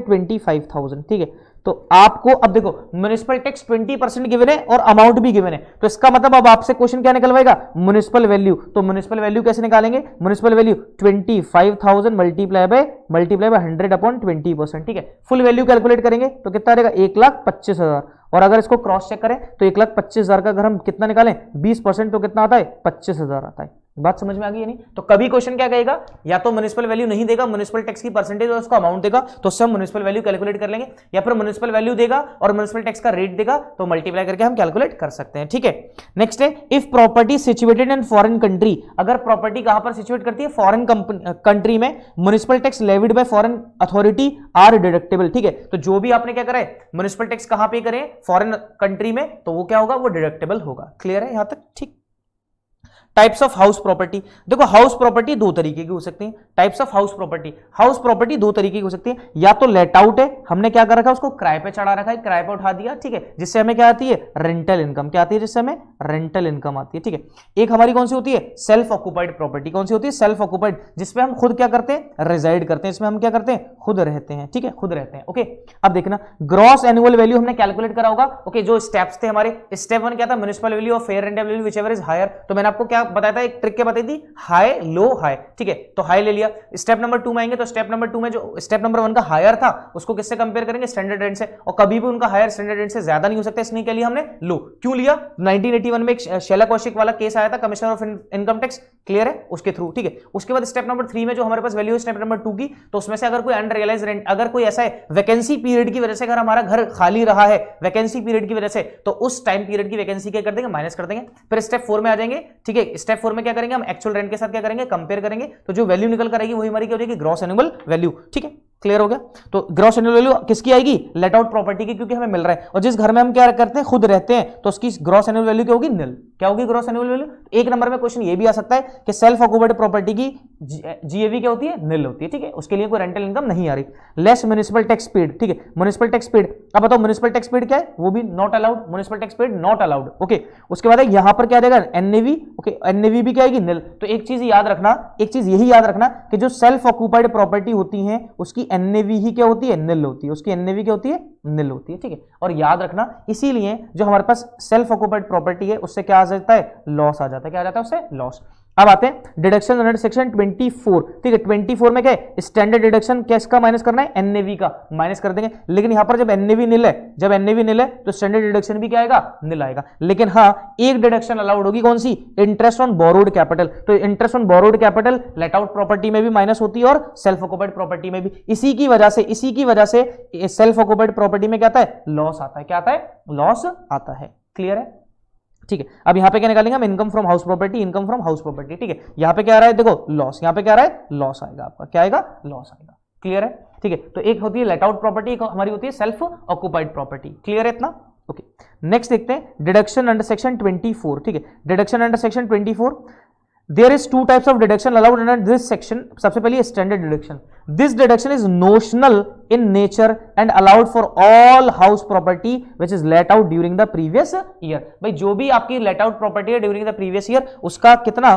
25,000, ठीक है। तो आपको अब देखो म्युनिसिपल टैक्स 20% गिवन है और अमाउंट भी गिवन है, तो इसका मतलब अब आपसे क्वेश्चन क्या निकलवाएगा? Municipal value. तो म्युनिसिपल वैल्यू कैसे निकालेंगे? Municipal value 25,000 multiply by 100 upon 20%, ठीक है। फुल वैल्यू कैलकुलेट करेंगे तो कितना रहेगा? 1,25,000। और अगर इसको क्रॉस चेक करें तो 1,25,000 का अगर हम कितना निकालें 20% तो कितना आता है? 25,000 आता है। बात समझ में आ गई? नहीं तो कभी क्वेश्चन क्या कहेगा? या तो म्युनिसिपल वैल्यू नहीं देगा, म्युनिसिपल टैक्स की परसेंटेज और उसका अमाउंट देगा, तो उससे हम म्युनिसिपल वैल्यू कैलकुलेट कर लेंगे। या फिर म्युनिसिपल वैल्यू देगा और म्युनिसिपल टैक्स का रेट देगा, तो मल्टीप्लाई करके हम कैलकुलेट कर सकते हैं, ठीक है। नेक्स्ट है, if property situated in foreign country, अगर प्रॉपर्टी कहां पर सिचुएट करती है? फॉरेन कंट्री में, municipal tax levied by foreign authority are deductible, ठीक है। तो जो भी आपने क्या करा है, म्युनिसिपल टैक्स कहां पे करें? फॉरेन कंट्री में, तो वो क्या होगा? वो डिडक्टेबल होगा। क्लियर है यहां तक? ठीक। टाइप्स ऑफ हाउस प्रॉपर्टी, देखो हाउस प्रॉपर्टी दो तरीके की हो सकती है। टाइप्स ऑफ हाउस प्रॉपर्टी दो तरीके की हो सकती है, या तो लेट आउट है, हमने क्या कर रखा है उसको किराए पे चढ़ा रखा है, किराए पे उठा दिया, ठीक है, जिससे हमें क्या आती है रेंटल इनकम, क्या आती है जिससे हमें रेंटल इनकम आती है, ठीक है। एक हमारी कौन सी होती है सेल्फ ऑक्यूपाइड प्रॉपर्टी, कौन सी होती है सेल्फ ऑक्यूपाइड, जिसमें हम खुद क्या करते हैं रेजाइड करते हैं, इसमें हम क्या करते हैं खुद रहते हैं, ठीक है, खुद रहते हैं। ओके, अब देखना ग्रॉस एनुअल वैल्यू हमने कैलकुलेट करा होगा। ओके, जो स्टेप्स थे हमारे, स्टेप 1 क्या था म्युनिसिपल वैल्यू और fair rental value whichever is higher, तो मैंने आपको क्या बताया था, एक ट्रिक क्या बताई थी, हाई लो हाई, ठीक है, तो हाई ले लिया। स्टेप नंबर 2 में आएंगे तो स्टेप नंबर 2 में जो स्टेप नंबर 1 का हायर था उसको किससे कंपेयर करेंगे स्टैंडर्ड रेंट से, और कभी भी उनका हायर स्टैंडर्ड रेंट से ज्यादा नहीं हो सकता, इसलिए क्या लिया हमने लो। क्यों लिया, 1981 में एक शैला कौशिक वाला केस आया था commissioner of income tax, clear है, उसके थ्रू, ठीक है। उसके बाद स्टेप नंबर 3 में जो हमारे पास वैल्यू है स्टेप नंबर 2 की, तो उसमें से अगर कोई अनरियलाइज रेंट, अगर कोई ऐसा है वैकेंसी पीरियड की वजह से अगर हमारा घर खाली रहा है वैकेंसी पीरियड की वजह से, तो उस टाइम पीरियड की वैकेंसी क्या कर देंगे माइनस कर देंगे। फिर स्टेप 4 में आ जाएंगे, ठीक है, स्टेप 4 में क्या करेंगे हम एक्चुअल रेंट के साथ क्या करेंगे कंपेयर करेंगे, तो जो वैल्यू निकल कर आएगी वही हमारी क्या हो जाएगी ग्रॉस एनुअल वैल्यू, ठीक है, क्लियर हो गया। तो ग्रॉस एनुअल वैल्यू किसकी आएगी लेट आउट प्रॉपर्टी की, क्योंकि हमें मिल रहा है, और जिस घर में हम क्या करते हैं खुद रहते हैं तो उसकी ग्रॉस एनुअल वैल्यू क्या होगी निल, क्या होगी ग्रॉस एनुअल वैल्यू। एक नंबर में क्वेश्चन ये भी आ सकता है कि सेल्फ ऑक्यूपाइड प्रॉपर्टी की जीएवी क्या होती है निल होती है, ठीक है, उसके लिए कोई रेंटल इनकम नहीं आ रही। लेस म्युनिसिपल टैक्स पेड, ठीक है, म्युनिसिपल टैक्स पेड, अब बताओ म्युनिसिपल टैक्स पेड क्या है, वो भी not allowed, municipal tax paid not allowed. Okay, उसके बाद यहां पर क्या देगा एनएवी, ओके, एनएवी भी क्या आएगी निल। तो एक चीज याद रखना, एक चीज यही याद रखना कि जो सेल्फ ऑक्यूपाइड प्रॉपर्टी होती है उसकी एनएवी ही क्या होती है निल होती है, उसकी एनएवी क्या होती है निल होती है, ठीक है। और याद रखना इसीलिए जो हमारे पास सेल्फ ऑक्यूपाइड प्रॉपर्टी है उससे क्या आ जाता है लॉस आ जाता है, क्या आ जाता है उससे लॉस। अब आते हैं डिडक्शन अंडर सेक्शन 24, ठीक है, 24 में क्या है स्टैंडर्ड डिडक्शन किसका माइनस करना है एनएवी का माइनस कर देंगे, लेकिन यहां पर जब एनएवी निल है, जब एनएवी निल है तो स्टैंडर्ड डिडक्शन भी क्या आएगा निल आएगा। लेकिन हाँ एक डिडक्शन अलाउड होगी, कौन सी, इंटरेस्ट ऑन बोरोड कैपिटल। तो interest on borrowed capital late out property में भी माइनस होती है और सेल्फ ऑक्यूपाइड प्रॉपर्टी में भी। इसी की वजह से सेल्फ ऑक्यूपाइड प्रॉपर्टी में क्या आता है लॉस आता है, क्या आता है लॉस आता है, क्लियर है, ठीक है। अब यहां पे क्या निकालेंगे हम income from house property, income from house property, ठीक है, यहां पे क्या आ रहा है देखो लॉस, यहां पे क्या आ रहा है लॉस आएगा आपका, क्या आएगा लॉस आएगा, क्लियर है, ठीक है। तो एक होती है लेट आउट प्रॉपर्टी, एक हमारी होती है सेल्फ ऑक्यूपाइड प्रॉपर्टी, क्लियर है इतना, ओके। नेक्स्ट देखते हैं डिडक्शन अंडर सेक्शन 24, ठीक है, deduction under section 24, there is two types of deduction allowed under this section। सबसे पहले standard deduction, this deduction is notional in nature and allowed for all house property which is let out during the previous year। भाई जो भी आपकी let out property है during the previous year उसका कितना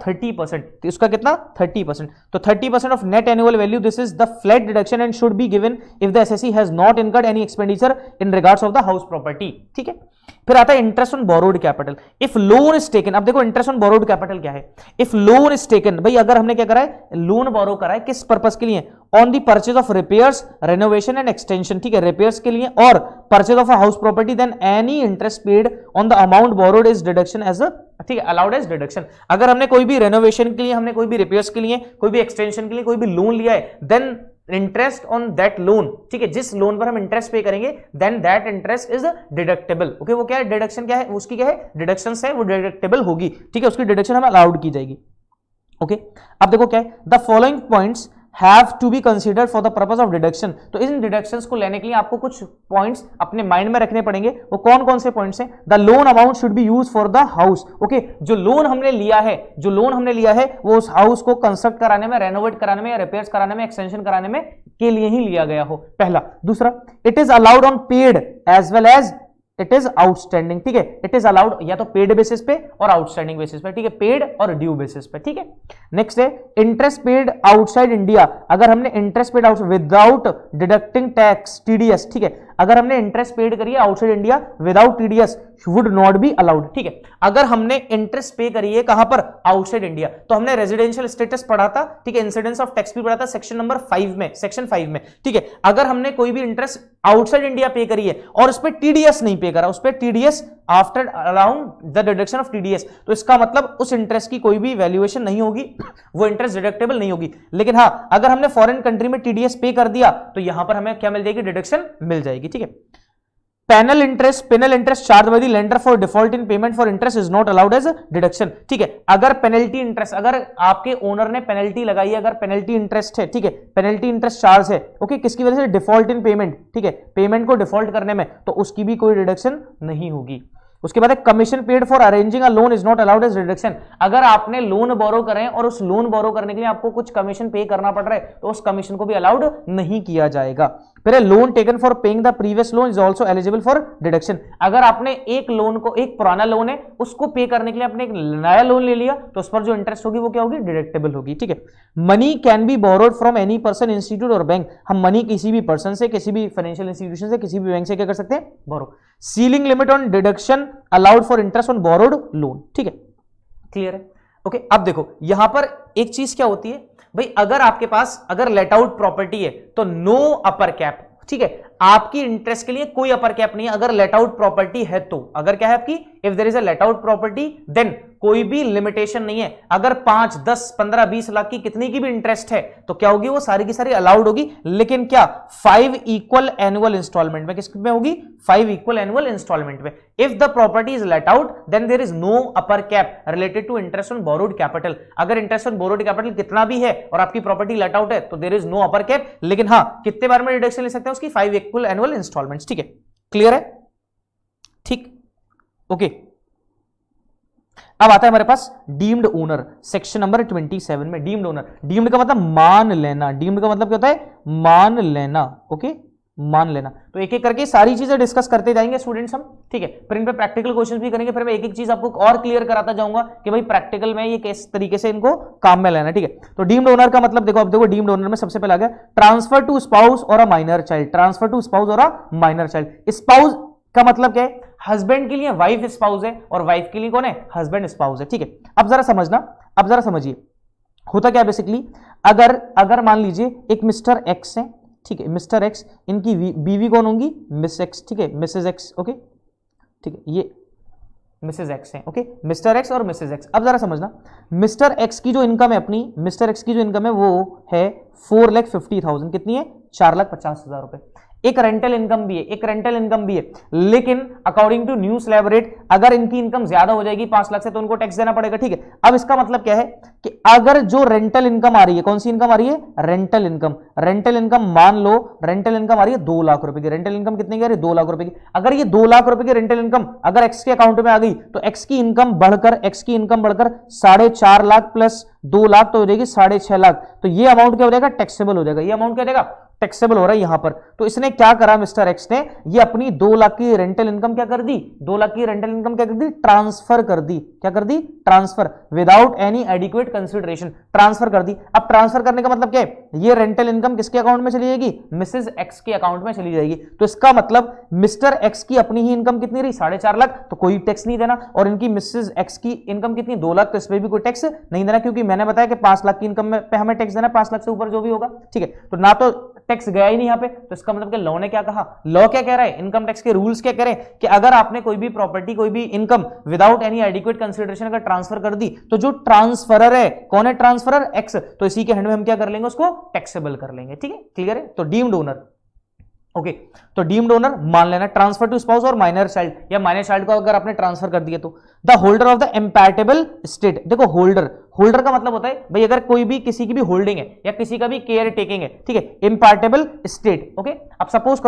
30%, उसका कितना 30%, तो 30% of net annual value, this is the flat deduction and should be given if the assessee has not incurred any expenditure in regards of the house property, ठीक है। फिर आता है interest on borrowed capital, if loan is taken. अब देखो interest on borrowed capital क्या है, if loan is taken, भाई अगर हमने क्या करा है लोन बोरो करा है किस पर्पस के लिए, on the purchase of repairs renovation and extension, ठीक है, रिपेयर्स के लिए और purchase of a house property, then any interest paid on the amount borrowed is deduction as a, ठीक है, अलाउड एज डिडक्शन। अगर हमने कोई भी रेनोवेशन के लिए, हमने कोई भी रिपेयर्स के लिए, कोई भी एक्सटेंशन के लिए कोई भी लोन लिया है, then interest on that loan, ठीक है, जिस लोन पर हम इंटरेस्ट पे करेंगे then that interest is deductible. Okay, वो क्या है डिडक्शन, क्या है उसकी, क्या है डिडक्शन है वो डिडक्टेबल होगी, ठीक है, उसकी डिडक्शन हमें अलाउड की जाएगी। ओके, अब देखो क्या है, the following points have to be considered for the purpose of deduction। तो इन डिडक्शंस को लेने के लिए आपको कुछ पॉइंट्स अपने माइंड में रखने पड़ेंगे। वो कौन कौन से पॉइंट्स हैं, the loan amount should be use for the house. Okay, जो लोन हमने लिया है वो उस हाउस को कंस्ट्रक्ट कराने में, रेनोवेट कराने में या रिपेयर्स कराने में, एक्सटेंशन कराने में के लिए ही लिया गया हो, पहला। दूसरा, it is allowed on paid as well as it is outstanding, ठीक है, इट इज अलाउड या तो पेड बेसिस पे और आउटस्टैंडिंग बेसिस पे, ठीक है, पेड और ड्यू बेसिस पे, ठीक है। नेक्स्ट है इंटरेस्ट पेड आउटसाइड इंडिया, अगर हमने interest paid out without deducting tax TDS, ठीक है, अगर हमने इंटरेस्ट पेड करी है outside India without TDS would not be allowed, ठीक है। अगर हमने इंटरेस्ट पे करी है कहां पर आउटसाइड इंडिया, तो हमने रेजिडेंशियल स्टेटस पढ़ा था, ठीक है, इंसिडेंस ऑफ टैक्स भी पढ़ा था सेक्शन नंबर 5 में, सेक्शन 5 में, ठीक है। अगर हमने कोई भी इंटरेस्ट आउटसाइड इंडिया पे करी है और उस पर टीडीएस नहीं पे करा, उस पर TDS after around the deduction of TDS, तो इसका मतलब उस इंटरेस्ट की कोई भी वैल्यूएशन नहीं होगी, वो इंटरेस्ट डिडक्टेबल नहीं होगी। लेकिन हाँ अगर हमने फॉरेन कंट्री में टीडीएस पे कर दिया तो यहां पर हमें क्या मिल जाएगी, डिडक्शन मिल जाएगी, ठीक है। Penal interest charge by the lender for default in payment for interest is not allowed as deduction, ठीक है। अगर पेनल्टी इंटरेस्ट, अगर आपके ओनर ने पेनल्टी लगाई है, अगर पेनल्टी इंटरेस्ट है, ठीक है, पेनल्टी इंटरेस्ट चार्ज है, ओके, किसकी वजह से, डिफॉल्ट इन पेमेंट, ठीक है, पेमेंट को डिफॉल्ट करने में, तो उसकी भी कोई डिडक्शन नहीं होगी। उसके बाद commission paid for arranging a loan is not allowed as deduction. अगर आपने लोन बोरो करें और उस लोन बोरो करने के लिए आपको कुछ कमीशन पे करना पड़ रहा है तो उस कमीशन को भी अलाउड नहीं किया जाएगा। फिर loan taken for paying the previous loan is also eligible for deduction. अगर आपने एक लोन को, एक पुराना लोन है उसको पे करने के लिए आपने एक नया लोन ले लिया तो उस पर जो इंटरेस्ट होगी वो क्या होगी, डिडक्टेबल होगी। ठीक है। Money can be borrowed from any person, institute और बैंक। हम मनी किसी भी पर्सन से, किसी भी फाइनेंशियल इंस्टीट्यूशन से, किसी भी बैंक से क्या कर सकते हैं, borrow. Ceiling limit on deduction allowed for interest on borrowed loan. ठीक है, क्लियर है। ओके, अब देखो यहां पर एक चीज क्या होती है भाई, अगर आपके पास अगर लेट आउट प्रॉपर्टी है तो नो अपर कैप। ठीक है, आपकी इंटरेस्ट के लिए कोई अपर कैप नहीं है अगर लेट आउट प्रॉपर्टी है तो। अगर क्या है आपकी, if there is a let out property then कोई भी लिमिटेशन नहीं है। अगर 5, 10, 15, 20 लाख की कितनी की भी इंटरेस्ट है तो क्या होगी, वो सारी की सारी अलाउड होगी। लेकिन क्या 5 इक्वल एनुअल इंस्टॉलमेंट में, किस में होगी, 5 इक्वल एनुअल इंस्टॉलमेंट में। If the property is let out then there is no upper cap related to interest on borrowed capital. अगर इंटरेस्ट ऑन बोरोड कैपिटल कितना भी है और आपकी प्रॉपर्टी लेट आउट है तो there is no upper cap. लेकिन हाँ, कितने बार में डिडक्शन ले सकते हैं उसकी, 5 इक्वल एनुअल इंस्टॉलमेंट्स। ठीक है, क्लियर है। ठीक, ओके। अब आता है हमारे पास डीम्ड ओनर, सेक्शन नंबर 27 में। डीम्ड ओनर, डीम्ड का मतलब मान लेना, डीम्ड का मतलब क्या होता है, मान लेना। ओके, मान लेना। तो एक एक करके सारी चीजें डिस्कस करते जाएंगे स्टूडेंट्स हम। ठीक है, फिर इन पे प्रैक्टिकल क्वेश्चंस भी करेंगे, फिर मैं एक एक चीज आपको और क्लियर कराता जाऊंगा कि भाई प्रैक्टिकल में ये किस तरीके से इनको काम में लेना। ठीक है, तो डीम्ड ओनर का मतलब देखो, अब देखो डीम्ड ओनर में सबसे पहले आ गया ट्रांसफर टू स्पाउस और a minor child. Transfer to spouse और अ माइनर चाइल्ड। स्पाउस का मतलब क्या है, हस्बैंड के लिए वाइफ स्पाउस है और वाइफ के लिए कौन है, हस्बैंड स्पाउस है। ठीक है, अब जरा समझना, अब जरा समझिए होता क्या है बेसिकली। अगर मान लीजिए एक मिस्टर एक्स है, ठीक है, मिस्टर एक्स, इनकी बीवी कौन होंगी, मिस एक्स। ठीक है, मिसेज एक्स। ओके, ठीक है, ये मिसेज एक्स है। ओके, मिस्टर एक्स और मिसेज एक्स। अब जरा समझना, मिस्टर एक्स की जो इनकम है अपनी, मिस्टर एक्स की जो इनकम है वो है 4,50,000। कितनी है, 4,50,000 रुपए। एक रेंटल इनकम भी है, एक रेंटल इनकम भी है। लेकिन according to new slab rate अगर इनकी इनकम ज्यादा हो जाएगी 5 लाख से तो उनको टैक्स देना पड़ेगा। ठीक है, अब इसका मतलब क्या है कि अगर जो रेंटल इनकम आ रही है, कौन सी इनकम आ रही है, रेंटल इनकम। रेंटल इनकम मान लो रेंटल इनकम आ रही है 2 लाख रुपए की। रेंटल इनकम कितने की आ रही है, 2 लाख रुपए की। अगर ये 2 लाख रुपए की रेंटल इनकम अगर एक्स के अकाउंट में आ गई तो एक्स की इनकम बढ़कर 4.5 लाख प्लस 2 लाख तो हो जाएगी 6.5 लाख। तो ये अमाउंट क्या हो जाएगा, टैक्सेबल हो जाएगा। ये अमाउंट क्या हो जाएगा, टैक्सेबल हो रहा है यहां पर। तो इसने क्या करा, मिस्टर एक्स ने ये अपनी 2 लाख की रेंटल इनकम क्या कर दी, 2 लाख की रेंटल इनकम क्या कर दी, ट्रांसफर कर दी। क्या कर दी, transfer, without any adequate consideration transfer कर दी। अब ट्रांसफर करने का मतलब क्या है, ये रेंटल इनकम किसके अकाउंट में चली जाएगी, मिसेज एक्स के अकाउंट में चली जाएगी। तो इसका मतलब मिस्टर एक्स की अपनी ही इनकम कितनी रही, 4.5 लाख, तो कोई टैक्स नहीं देना। और इनकी मिसेज एक्स की इनकम कितनी, 2 लाख, तो इस पर भी कोई टैक्स नहीं देना, क्योंकि मैंने बताया कि 5 लाख की इनकम पे हमें टैक्स देना, 5 लाख से ऊपर जो भी होगा। ठीक है, तो ना तो टैक्स गया ही नहीं यहां पे। तो इसका मतलब कि लॉ ने क्या कहा, लॉ क्या कह रहा है, इनकम टैक्स के रूल्स क्या कह रहे हैं कि अगर आपने कोई भी प्रॉपर्टी, कोई भी income without any adequate consideration अगर ट्रांसफर कर दी तो जो ट्रांसफरर है, कौन है ट्रांसफरर, एक्स, तो इसी के हैंड में हम क्या कर लेंगे, उसको टैक्सेबल कर लेंगे। ठीक है, क्लियर है। तो डीम्ड ओनर, ओके, तो डीम्ड ओनर मान लेना, ट्रांसफर टू स्पाउस और माइनर चाइल्ड, या माइनर चाइल्ड को अगर आपने ट्रांसफर कर दिया तो the holder of the impartible estate. देखो होल्डर, होल्डर का मतलब होता है भाई अगर कोई भी किसी की भी होल्डिंग है या किसी का भी केयर टेकिंग है, ठीक है, इम्पार्टेबल स्टेट। ओके, अब सपोज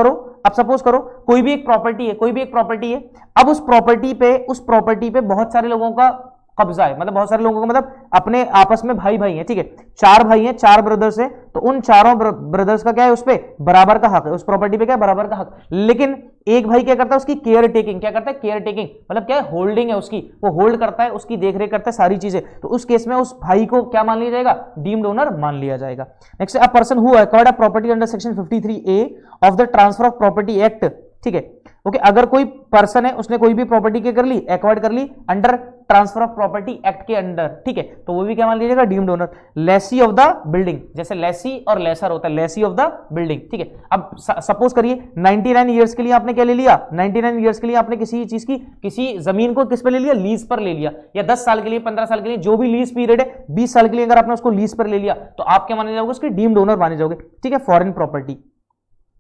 करो कोई भी एक प्रॉपर्टी है, कोई भी एक प्रॉपर्टी है। अब उस प्रॉपर्टी पे बहुत सारे लोगों का कब्जा है, मतलब बहुत सारे लोगों का मतलब अपने आपस में भाई है। ठीक है, 4 भाई हैं, 4 ब्रदर्स हैं, तो उन चारों ब्रदर्स का क्या है, उस पे बराबर का हक है, उस प्रॉपर्टी पे क्या है, बराबर का हक। लेकिन एक भाई क्या करता है, उसकी केयर टेकिंग, क्या करता है, केयर टेकिंग मतलब क्या है, होल्डिंग है उसकी, वो होल्ड करता है, उसकी देखरेख करता है सारी चीजें। तो उस केस में उस भाई को क्या मान लिया जाएगा, डीम्ड ओनर मान लिया जाएगा। Next, a person who acquired a property under section 53A of the transfer of property act. ठीक है, ओके, अगर कोई पर्सन है उसने कोई भी प्रॉपर्टी क्या कर ली, एक्वायर्ड कर ली under transfer of property act के अंडर, ठीक है, तो वो भी क्या मान लीजिएगा, deemed owner. Lessee of the building, जैसे लेसी और लेसर होता है, लेसी ऑफ द बिल्डिंग। ठीक है, अब सपोज करिए 99 ईयर्स के लिए आपने क्या ले लिया, 99 ईयर्स के लिए आपने किसी चीज की, किसी जमीन को किस पे ले लिया, लीज पर ले लिया, या 10 साल के लिए, 15 साल के लिए, जो भी लीज पीरियड है, 20 साल के लिए अगर आपने उसको लीज पर ले लिया तो आप क्या माने जाओगे, उसके डीम्ड ओनर माने जाओगे। ठीक है, फॉरेन प्रॉपर्टी।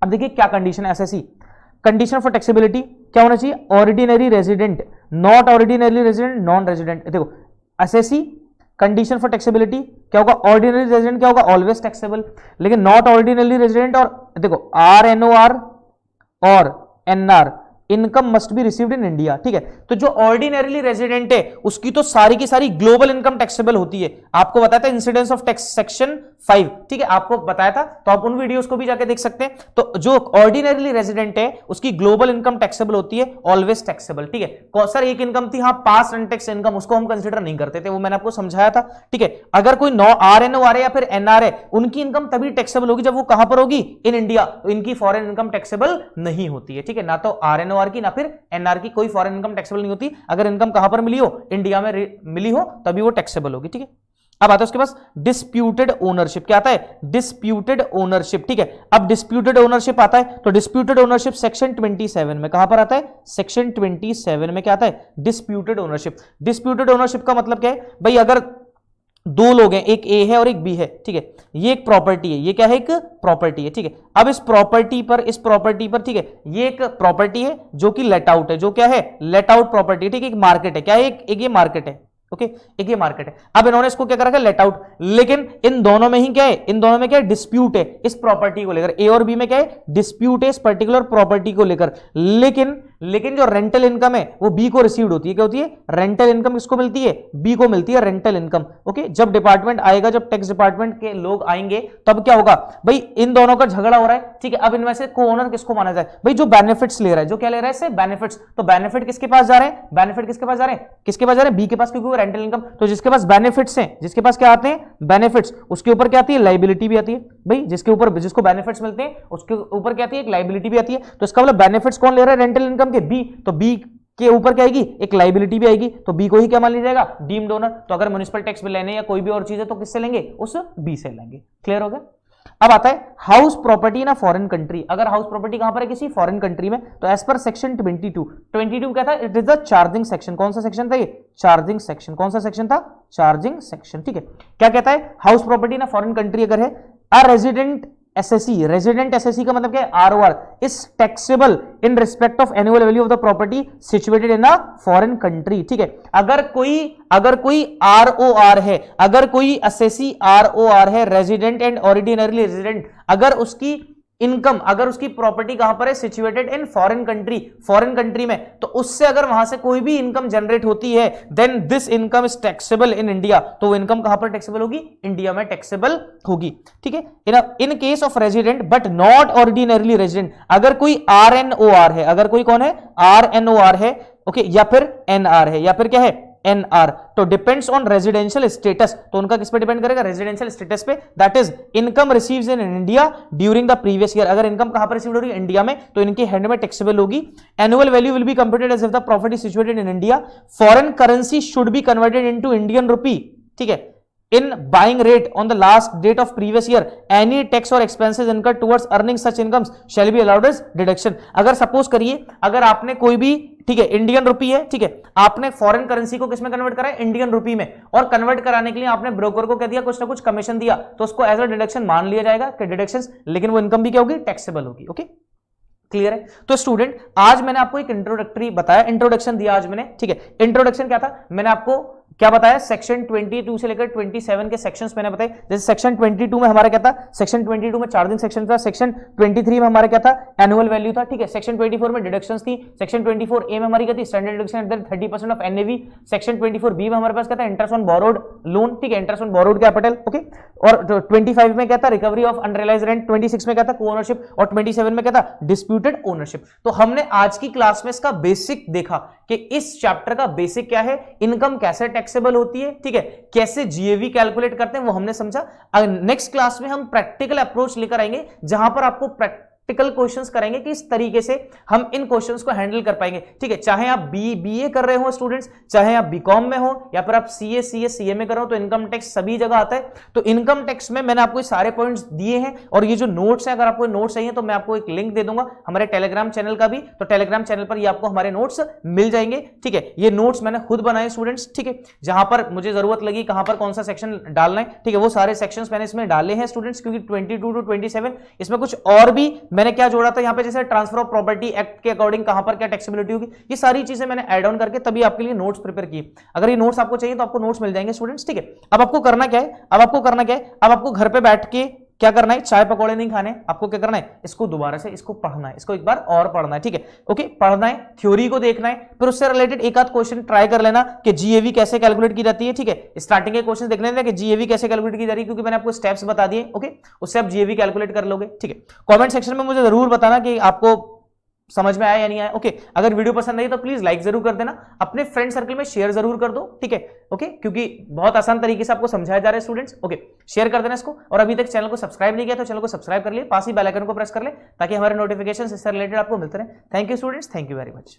अब देखिए क्या कंडीशन है, एसएससी कंडीशन फॉर टैक्सेबिलिटी क्या होना चाहिए, ordinary resident, not ordinary resident, non resident. देखो एसएससी कंडीशन फॉर टैक्सेबिलिटी क्या होगा, ऑर्डिनरी रेजिडेंट क्या होगा, ऑलवेज टैक्सेबल, लेकिन नॉट ऑर्डिनरी रेजिडेंट और देखो आरएनओआर और NR income must be received in India, ठीक है। तो जो ऑर्डिनरीली रेजिडेंट है उसकी तो सारी की सारी ग्लोबल इनकम टैक्सेबल होती है। आपको बताया था इंसिडेंस ऑफ टैक्स सेक्शन 5, ठीक है, आपको बताया था, तो आप उन वीडियोस को भी जाके देख सकते हैं। तो जो ऑर्डिनरीली रेजिडेंट है उसकी ग्लोबल इनकम टैक्सेबल होती है, ऑलवेज टैक्सेबल, ठीक है। सर एक इनकम थी, हाँ, पास अनटैक्स इनकम, उसको हम कंसीडर नहीं करते थे, वो मैंने आपको समझाया था, ठीक है। अगर कोई RNOR है या फिर NR है, उनकी इनकम तभी टैक्सेबल होगी जब वो कहां पर होगी, इन इंडिया, तो इनकी फॉरेन इनकम टैक्सेबल नहीं होती है, ठीक है। ना तो RNOR की ना फिर NR की कोई फॉरेन इनकम टैक्सेबल नहीं होती। अगर इनकम कहां पर मिली हो, इंडिया में मिली हो, तभी वो टैक्सेबल होगी, ठीक है। अब आता है उसके पास डिस्प्यूटेड ओनरशिप। क्या आता है? डिस्प्यूटेड ओनरशिप, ठीक है। अब डिस्प्यूटेड ओनरशिप आता है, तो डिस्प्यूटेड ओनरशिप सेक्शन 27 में कहां पर आता है? सेक्शन 27 में क्या आता है? Disputed ownership. डिस्प्यूटेड ओनरशिप का मतलब क्या है भाई? अगर दो लोग हैं, एक ए है और एक बी है, ठीक है, ये एक प्रॉपर्टी है, ये क्या है? एक प्रॉपर्टी है, ठीक है। अब इस प्रॉपर्टी पर, ठीक है, ये एक प्रॉपर्टी है जो कि लेट आउट है, जो क्या है? लेट आउट प्रॉपर्टी, ठीक है। एक मार्केट है, क्या है? एक ये मार्केट है, ओके, एक ये मार्केट है। अब इन्होंने इसको क्या कर रखा है? Let out. लेकिन इन दोनों में ही क्या है? इन दोनों में क्या है? डिस्प्यूट है इस प्रॉपर्टी को लेकर। ए और बी में क्या है? डिस्प्यूट है इस पर्टिकुलर प्रॉपर्टी को लेकर। लेकिन जो रेंटल इनकम है वो बी को रिसीव्ड होती है। क्या होती है? रेंटल इनकम किसको मिलती है? बी को मिलती है रेंटल इनकम, ओके। जब डिपार्टमेंट आएगा, जब टैक्स डिपार्टमेंट के लोग आएंगे, तब क्या होगा भाई? इन दोनों का झगड़ा हो रहा है, ठीक है। अब इनमें से को ओनर किसको माना जाए भाई? जो बेनिफिट्स ले रहा है, जो क्या ले रहा है? इससे बेनिफिट्स। तो बेनिफिट किसके पास जा रहे हैं? बेनिफिट किसके पास जा रहे हैं? किसके पास जा रहे हैं? बी के पास, क्योंकि वो रेंटल इनकम। तो जिसके पास बेनिफिट्स हैं, जिसके पास क्या आते हैं? बेनिफिट्स, उसके ऊपर क्या आती है? लाइबिलिटी भी आती है भाई। जिसके ऊपर, जिसको बेनिफिट्स मिलते हैं उसके ऊपर क्या आती है? एक लाइबिलिटी भी आती है। तो इसका मतलब बेनिफिट्स कौन ले रहा है रेंटल इनकम के? बी। तो बी के ऊपर क्या आएगी? एक लाइबिलिटी भी आएगी। तो बी को ही क्या मान लिया जाएगा? Deemed owner. तो अगर म्युनिसिपल टैक्स भी लेने या कोई भी और चीज है तो किससे लेंगे? उस बी से लेंगे। क्लियर हो गया? अब आता है house property in a foreign country. अगर हाउस प्रॉपर्टी कहां पर है? किसी फॉरेन कंट्री में, तो एज पर सेक्शन 22 क्या था? It is the charging section. कौन सा सेक्शन था ये? Charging section. कौन सा सेक्शन था? चार्जिंग सेक्शन, ठीक है। क्या कहता है? House property in a foreign country अगर है, a resident SSC, resident SSC का मतलब क्या है? ROR is taxable in respect of annual value of the property situated in a foreign country, ठीक है। अगर कोई आरओआर है, अगर कोई एसएससी आरओआर है, रेजिडेंट एंड ऑर्डिनरी रेजिडेंट, अगर उसकी इनकम, अगर उसकी प्रॉपर्टी कहां पर है? सिचुएटेड इन फॉरेन कंट्री में, तो उससे अगर वहां से कोई भी इनकम जनरेट होती है, then this income is taxable in India. तो वो इनकम कहां पर टैक्सेबल होगी? इंडिया में टैक्सेबल होगी, ठीक है। In case of resident but not ordinarily resident, अगर कोई RNOR है, अगर कोई कौन है? RNOR है, ओके, या फिर NR है, या फिर क्या है? NR, तो डिपेंड्स ऑन रेजिडेंशियल स्टेटस। तो उनका किस पे डिपेंड करेगा? रेजिडेंशियल स्टेटस पे, that is income receives in India during the previous year. अगर इनकम कहां पर रिसीव हो रही है? इंडिया में, तो इनके हैंड में टैक्सेबल होगी। Annual value will be computed as if the property situated in India. Foreign currency should be converted into Indian rupee, ठीक है। In buying rate on the last date of previous year, any tax or expenses incurred towards earning such incomes shall be allowed as deduction. अगर suppose करिए, अगर आपने कोई भी, ठीक है, इंडियन रुपी है, ठीक है, आपने फॉरेन करेंसी को किसमें कन्वर्ट करा है? इंडियन रुपी में, और कन्वर्ट कराने के लिए आपने ब्रोकर को कह दिया, कुछ ना कुछ कमीशन दिया, तो उसको एज अ डिडक्शन मान लिया जाएगा कि डिडक्शन, लेकिन वो इनकम भी क्या होगी? टैक्सेबल होगी, ओके। क्लियर है? तो स्टूडेंट, आज मैंने आपको एक इंट्रोडक्टरी बताया, इंट्रोडक्शन दिया आज मैंने, ठीक है। इंट्रोडक्शन क्या था? मैंने आपको क्या बताया? सेक्शन 22 से लेकर 27 के सेक्शंस मैंने बताए। जैसे सेक्शन 22 में हमारा क्या था? सेक्शन 22 में चार्जिंग सेक्शन था। सेक्शन 23 में हमारा क्या था? एनुअल वैल्यू था, ठीक है। सेक्शन 24 में डिडक्शंस थी। सेक्शन 24A में हमारी क्या थी? Standard deduction at the 30% of NAV. Section 24B में हमारे पास क्या था? इंटरेस्ट ऑन बोरोड लोन, ठीक है, interest on borrowed capital, okay. और 25 में क्या था? Recovery of unrealised rent. 26 में क्या था? को ओनरशिप। और 27 में क्या था? Disputed ownership. तो हमने आज की क्लास में इसका बेसिक देखा कि इस चैप्टर का बेसिक क्या है, इनकम कैसे टैक्सेबल होती है, ठीक है, कैसे जीएवी कैलकुलेट करते हैं वो हमने समझा। नेक्स्ट क्लास में हम प्रैक्टिकल अप्रोच लेकर आएंगे, जहां पर आपको प्रैक्टिकल क्वेश्चंस करेंगे कि इस तरीके से हम इन क्वेश्चंस को हैंडल कर पाएंगे, ठीक है। चाहे आप बीए कर रहे हो स्टूडेंट्स, चाहे आप बीकॉम में हो, या फिर आप सीए में कर रहे हो, तो इनकम टैक्स सभी जगह आता है। तो इनकम टैक्स में मैंने आपको सारे पॉइंट्स दिए हैं, और ये जो नोट्स है, अगर आपको नोट्स चाहिए तो मैं आपको एक लिंक दे दूंगा हमारे टेलीग्राम चैनल का भी, तो टेलीग्राम चैनल पर ये आपको हमारे नोट्स मिल जाएंगे, ठीक है। ये नोट्स मैंने खुद बनाए स्टूडेंट्स, ठीक है, जहां पर मुझे जरूरत लगी कहां पर कौन सा सेक्शन डालना है, ठीक है, वो सारे सेक्शंस मैंने इसमें डाले हैं स्टूडेंट्स, क्योंकि 22 to 27 इसमें कुछ और भी मैंने क्या जोड़ा था यहाँ पे, जैसे ट्रांसफर ऑफ प्रॉपर्टी एक्ट के अकॉर्डिंग कहां पर क्या टैक्सेबिलिटी होगी, ये सारी चीजें मैंने ऐड ऑन करके तभी आपके लिए नोट्स प्रिपेयर किए। अगर ये नोट्स आपको चाहिए तो आपको नोट्स मिल जाएंगे स्टूडेंट्स, ठीक है। अब आपको करना क्या है, अब आपको घर पे बैठ के क्या करना है, चाय पकौड़े नहीं खाने, आपको क्या करना है, इसको दोबारा से इसको पढ़ना है, इसको एक बार और पढ़ना है, ठीक है, ओके, पढ़ना है, थ्योरी को देखना है, फिर उससे रिलेटेड एक आध क्वेश्चन ट्राई कर लेना कि जीएवी कैसे कैलकुलेट की जाती है, ठीक है, स्टार्टिंग के क्वेश्चन देख लेना कि जीएवी कैसे कैलकुलेट की जा रही है, क्योंकि मैंने आपको स्टेप्स बता दिए, ओके, उससे आप जीएवी कैलकुलेट कर लोगे, ठीक है। कमेंट सेक्शन में मुझे जरूर बताना कि आपको समझ में आया या नहीं आया, ओके। अगर वीडियो पसंद आई तो प्लीज लाइक जरूर कर देना, अपने फ्रेंड सर्कल में शेयर जरूर कर दो, ठीक है, ओके, क्योंकि बहुत आसान तरीके से आपको समझाया जा रहा है स्टूडेंट्स, ओके। शेयर कर देना इसको, और अभी तक चैनल को सब्सक्राइब नहीं किया तो चैनल को सब्सक्राइब कर लिए, पास ही बेल आइकन को प्रेस कर ले ताकि हमारे नोटिफिकेशन इससे रिलेटेड आपको मिलते रहे। Thank you students, thank you very much.